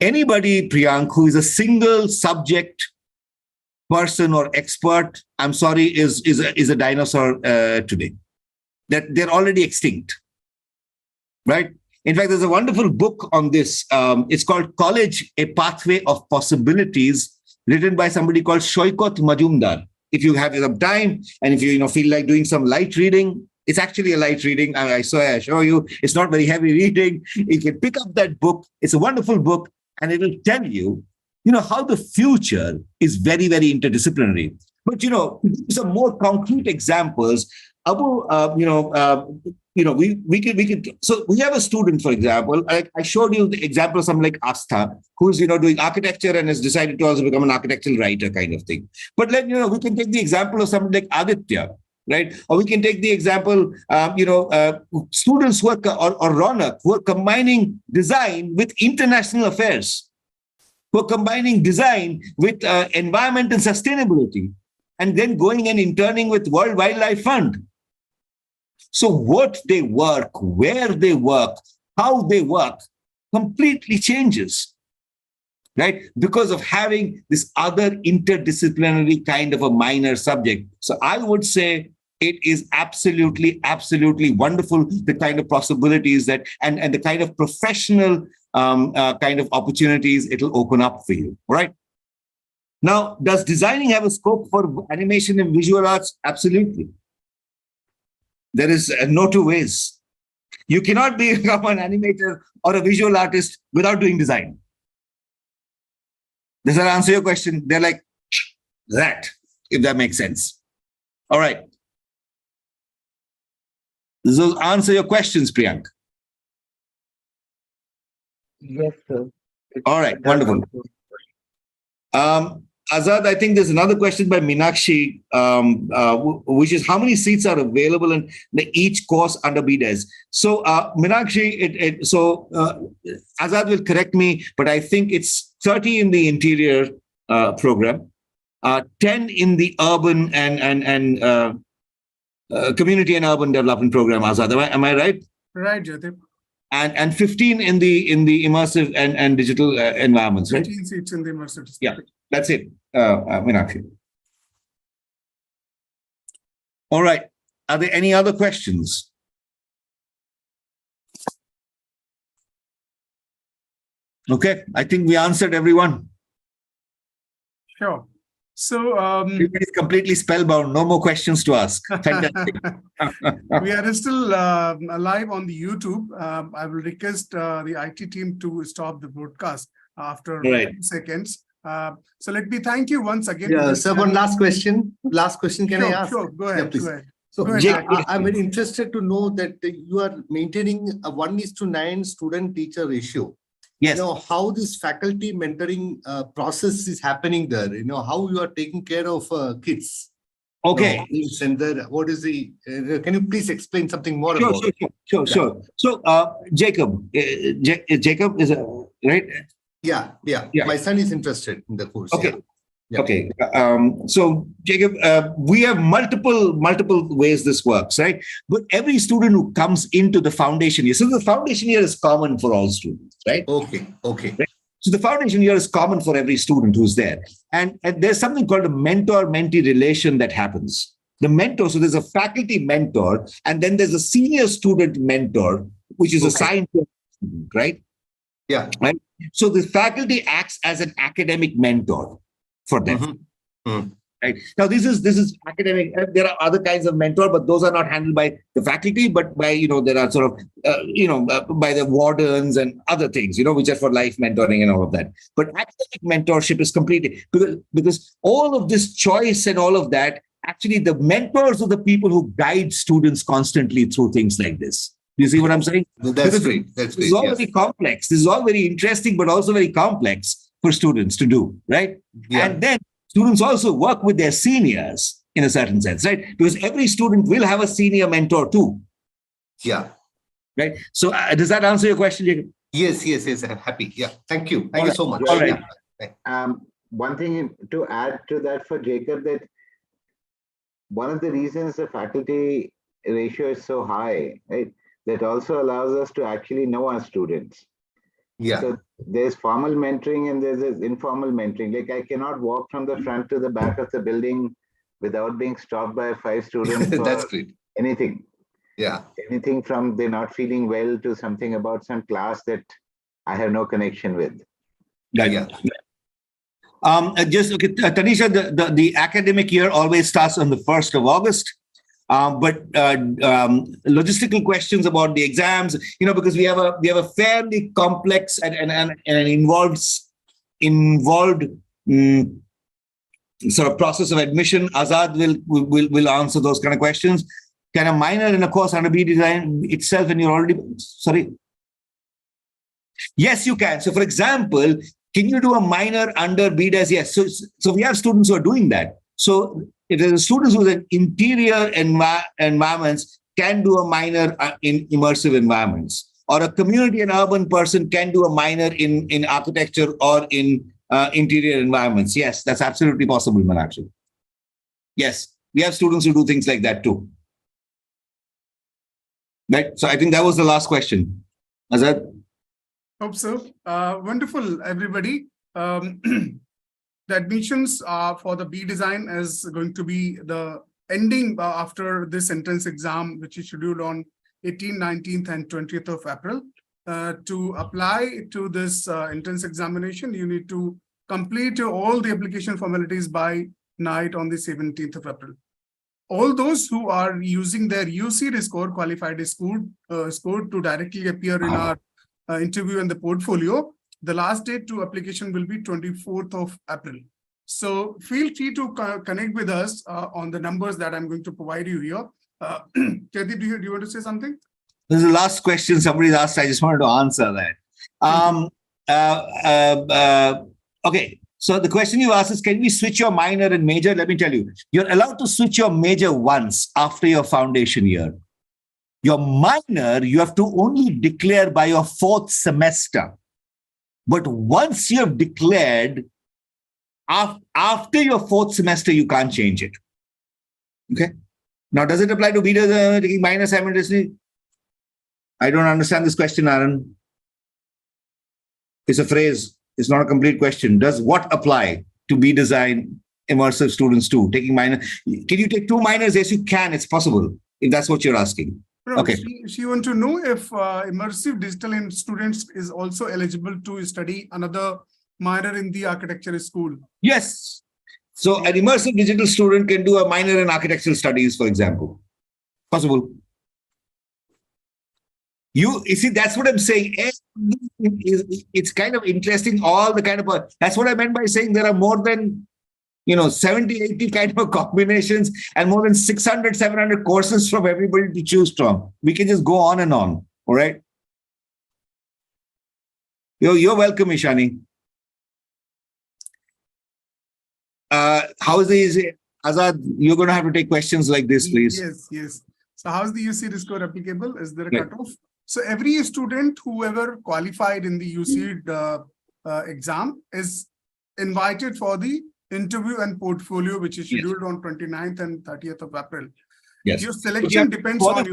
Anybody, Priyank, who is a single subject person or expert, I'm sorry, is a dinosaur today. That they're already extinct, right? In fact, there's a wonderful book on this. It's called College, A Pathway of Possibilities, written by somebody called Shoykot Majumdar. If you have some time and if you feel like doing some light reading, it's actually a light reading. I assure you, it's not very heavy reading. You can pick up that book. It's a wonderful book, and it will tell you, how the future is very, very interdisciplinary. But, some more concrete examples, Abu, we could. So we have a student, for example. I showed you the example of someone like Astha, who's doing architecture and has decided to also become an architectural writer, kind of thing. But then we can take the example of someone like Aditya, right? Or we can take the example, students who are or Ronak, who are combining design with international affairs, who are combining design with environment and sustainability, and then going and interning with World Wildlife Fund. So what they work, where they work, how they work completely changes, right? Because of having this other interdisciplinary kind of a minor subject. So I would say it is absolutely, absolutely wonderful, the kind of possibilities that, and the kind of professional kind of opportunities it'll open up for you, right? Now, does designing have a scope for animation and visual arts? Absolutely. There is no two ways. You cannot become an animator or a visual artist without doing design. Does that answer your question? They're like that, if that makes sense. All right. Does those answer your questions, Priyank? Yes, sir. All right, wonderful. Azad, I think there's another question by Meenakshi, which is how many seats are available in each course under BDES? So Meenakshi, Azad will correct me, but I think it's 30 in the interior program, 10 in the urban and community and urban development program, Azad. Am I right? Right, Jyotip. And 15 in the immersive and digital environments, right? 15 seats in the immersive. Yeah, that's it, Meenakshi. All right. Are there any other questions? Okay, I think we answered everyone. Sure. So everybody's completely spellbound. No more questions to ask. Fantastic. We are still live on the YouTube. I will request the IT team to stop the broadcast after 2 seconds. So let me thank you once again. Yeah, sir, one last question. Can I ask? Sure, go ahead. Yeah, please. Go ahead. So Go ahead. I'm very interested to know that you are maintaining a 1:9 student-teacher ratio. Yes. How this faculty mentoring process is happening there. How you are taking care of kids. Okay. What is the? Can you please explain something more Sure, about it? Sure. So, Jacob, Jacob is right. Yeah. My son is interested in the course. Okay. Yeah. Okay. So, Jacob, we have multiple ways this works, right? But every student who comes into the foundation year, so the foundation year is common for all students, right? Okay. Right? So the foundation year is common for every student who's there. And there's something called a mentor-mentee relation that happens. The mentor, so there's a faculty mentor, and then there's a senior student mentor, which is assigned to a student, right? Yeah. Right. So the faculty acts as an academic mentor for them. Right. Now, this is academic. There are other kinds of mentor, but those are not handled by the faculty, but by, there are sort of, by the wardens and other things, which are for life mentoring and all of that. But academic mentorship is completely, because all of this choice and all of that, actually the mentors are the people who guide students constantly through things like this. You see what I'm saying? That's great. This is all very complex. This is all very interesting, but also very complex for students to do, right? Yeah. And then students also work with their seniors in a certain sense, right? Because every student will have a senior mentor too. Yeah. Right. So does that answer your question, Jacob? Yes. I'm happy. Yeah. Thank you. Thank you so much. All right. One thing to add to that for Jacob, that one of the reasons the faculty ratio is so high, right? That also allows us to actually know our students. Yeah. So there's formal mentoring and there's this informal mentoring. Like I cannot walk from the front to the back of the building without being stopped by 5 students. That's great. Anything. Yeah. Anything from they're not feeling well to something about some class that I have no connection with. Yeah. Tanisha, the academic year always starts on the 1st of August. But logistical questions about the exams, because we have a fairly complex and involved sort of process of admission? Azad will answer those kind of questions. Can a minor in a course under B design itself when you're already, sorry? Yes, you can. So for example, can you do a minor under BDes? Yes. So we have students who are doing that. So if there's students who are in interior environments can do a minor in immersive environments, or a community and urban person can do a minor in architecture or in interior environments. Yes, that's absolutely possible, Meenakshi. Yes, we have students who do things like that too. Right. So I think that was the last question. Azad? Hope so. Wonderful, everybody. The admissions for the B design is going to be the ending after this entrance exam, which is scheduled on 18th, 19th, and 20th of April. To apply to this entrance examination, you need to complete all the application formalities by night on the 17th of April. All those who are using their UC score, qualified score to directly appear in our interview and the portfolio, the last date to application will be 24th of April. So feel free to connect with us on the numbers that I'm going to provide you here. Jaideep, do you want to say something? This is the last question somebody's asked. I just wanted to answer that. Okay. So the question you asked is, can we switch your minor and major? Let me tell you, you're allowed to switch your major once after your foundation year. Your minor, you have to only declare by your 4th semester. But once you have declared, after your 4th semester, you can't change it. Okay. Now, does it apply to BDes taking minor simultaneously? I don't understand this question, Aaron. It's a phrase. It's not a complete question. Does what apply to B design immersive students too? Taking minor. Can you take 2 minors? Yes, you can. It's possible, if that's what you're asking. No, okay. She wants to know if immersive digital students is also eligible to study another minor in the architecture school. Yes. So an immersive digital student can do a minor in architectural studies, for example. Possible. You see, that's what I'm saying. It's kind of interesting, all the kind of, that's what I meant by saying there are more than, 70, 80 kind of combinations and more than 600, 700 courses from everybody to choose from. We can just go on and on. All right. You're welcome, Ishani. How is the Azad? You're going to have to take questions like this, please. Yes. So how's the UC score applicable? Is there a cutoff? So every student, whoever qualified in the UC exam, is invited for the interview and portfolio, which is scheduled on 29th and 30th of April. Yes. Your selection depends on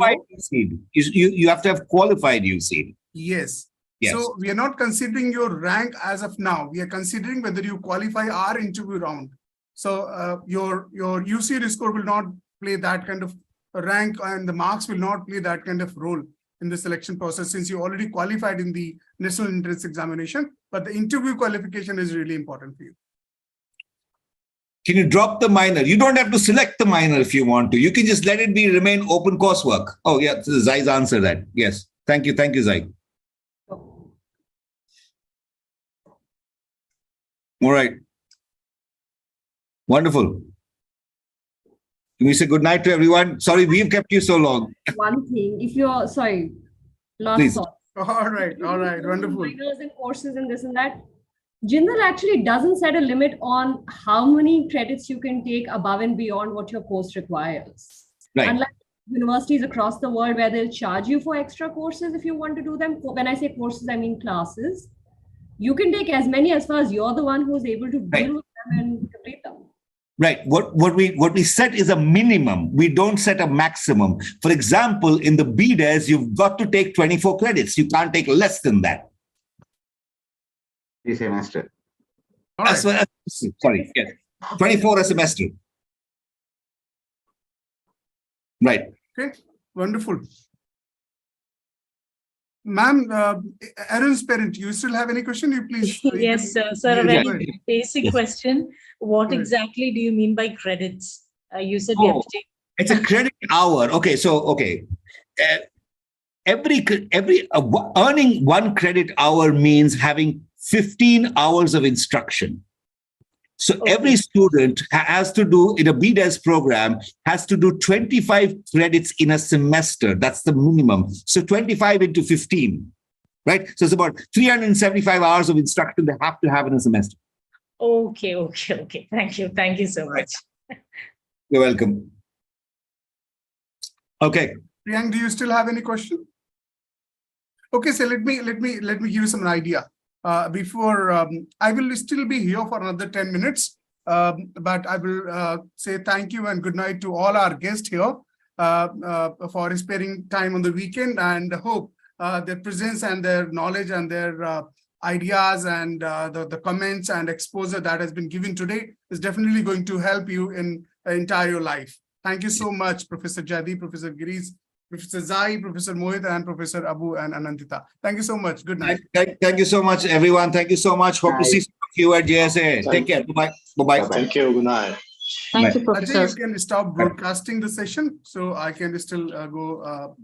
you have to have qualified UC. Yes. So we are not considering your rank as of now. We are considering whether you qualify our interview round. So your UC score will not play that kind of rank, and the marks will not play that kind of role in the selection process, since you already qualified in the national entrance examination. But the interview qualification is really important for you. Can you drop the minor? You don't have to select the minor if you want to. You can just let it remain open coursework. Oh, yeah, Zai's answer that. Yes. Thank you, Zai. All right. Wonderful. Can we say good night to everyone? Sorry, we've kept you so long. One thing, if you're, sorry, last Please. thought. All right, wonderful. Minors and courses and this and that. Jindal actually doesn't set a limit on how many credits you can take above and beyond what your course requires. Right. Unlike universities across the world where they'll charge you for extra courses if you want to do them. When I say courses, I mean classes. You can take as many as far as you're the one who's able to deal with them and complete them. Right. What we set is a minimum. We don't set a maximum. For example, in the BDes, you've got to take 24 credits. You can't take less than that. A semester. Sorry, yes. 24 a semester. Right. Okay, wonderful. Ma'am, Aaron's parent, you still have any question? You please. Yes, sir. Sir, a very basic question. What exactly do you mean by credits? You said you have to take. It's a credit hour. Okay, so earning 1 credit hour means having 15 hours of instruction. So every student has to do, in a BDES program, has to do 25 credits in a semester. That's the minimum. So 25 into 15, right? So it's about 375 hours of instruction they have to have in a semester. Okay. Thank you. Thank you so much. You're welcome. Okay. Priyank, do you still have any question? Okay, so let me give you some idea. Before I will still be here for another 10 minutes, but I will say thank you and good night to all our guests here for sparing time on the weekend, and hope their presence and their knowledge and their ideas and the comments and exposure that has been given today is definitely going to help you in entire life. Thank you so much, Professor Jadi, Professor Girish, Professor Zai, Professor Mohit, and Professor Abu and Anandita. Thank you so much. Good night. Thank you so much, everyone. Thank you so much. Hope to see you at JSAA. Take care. Bye-bye. Bye-bye. Thank you. Good night. Thank you, Professor. Ajay, you can stop broadcasting the session, so I can still go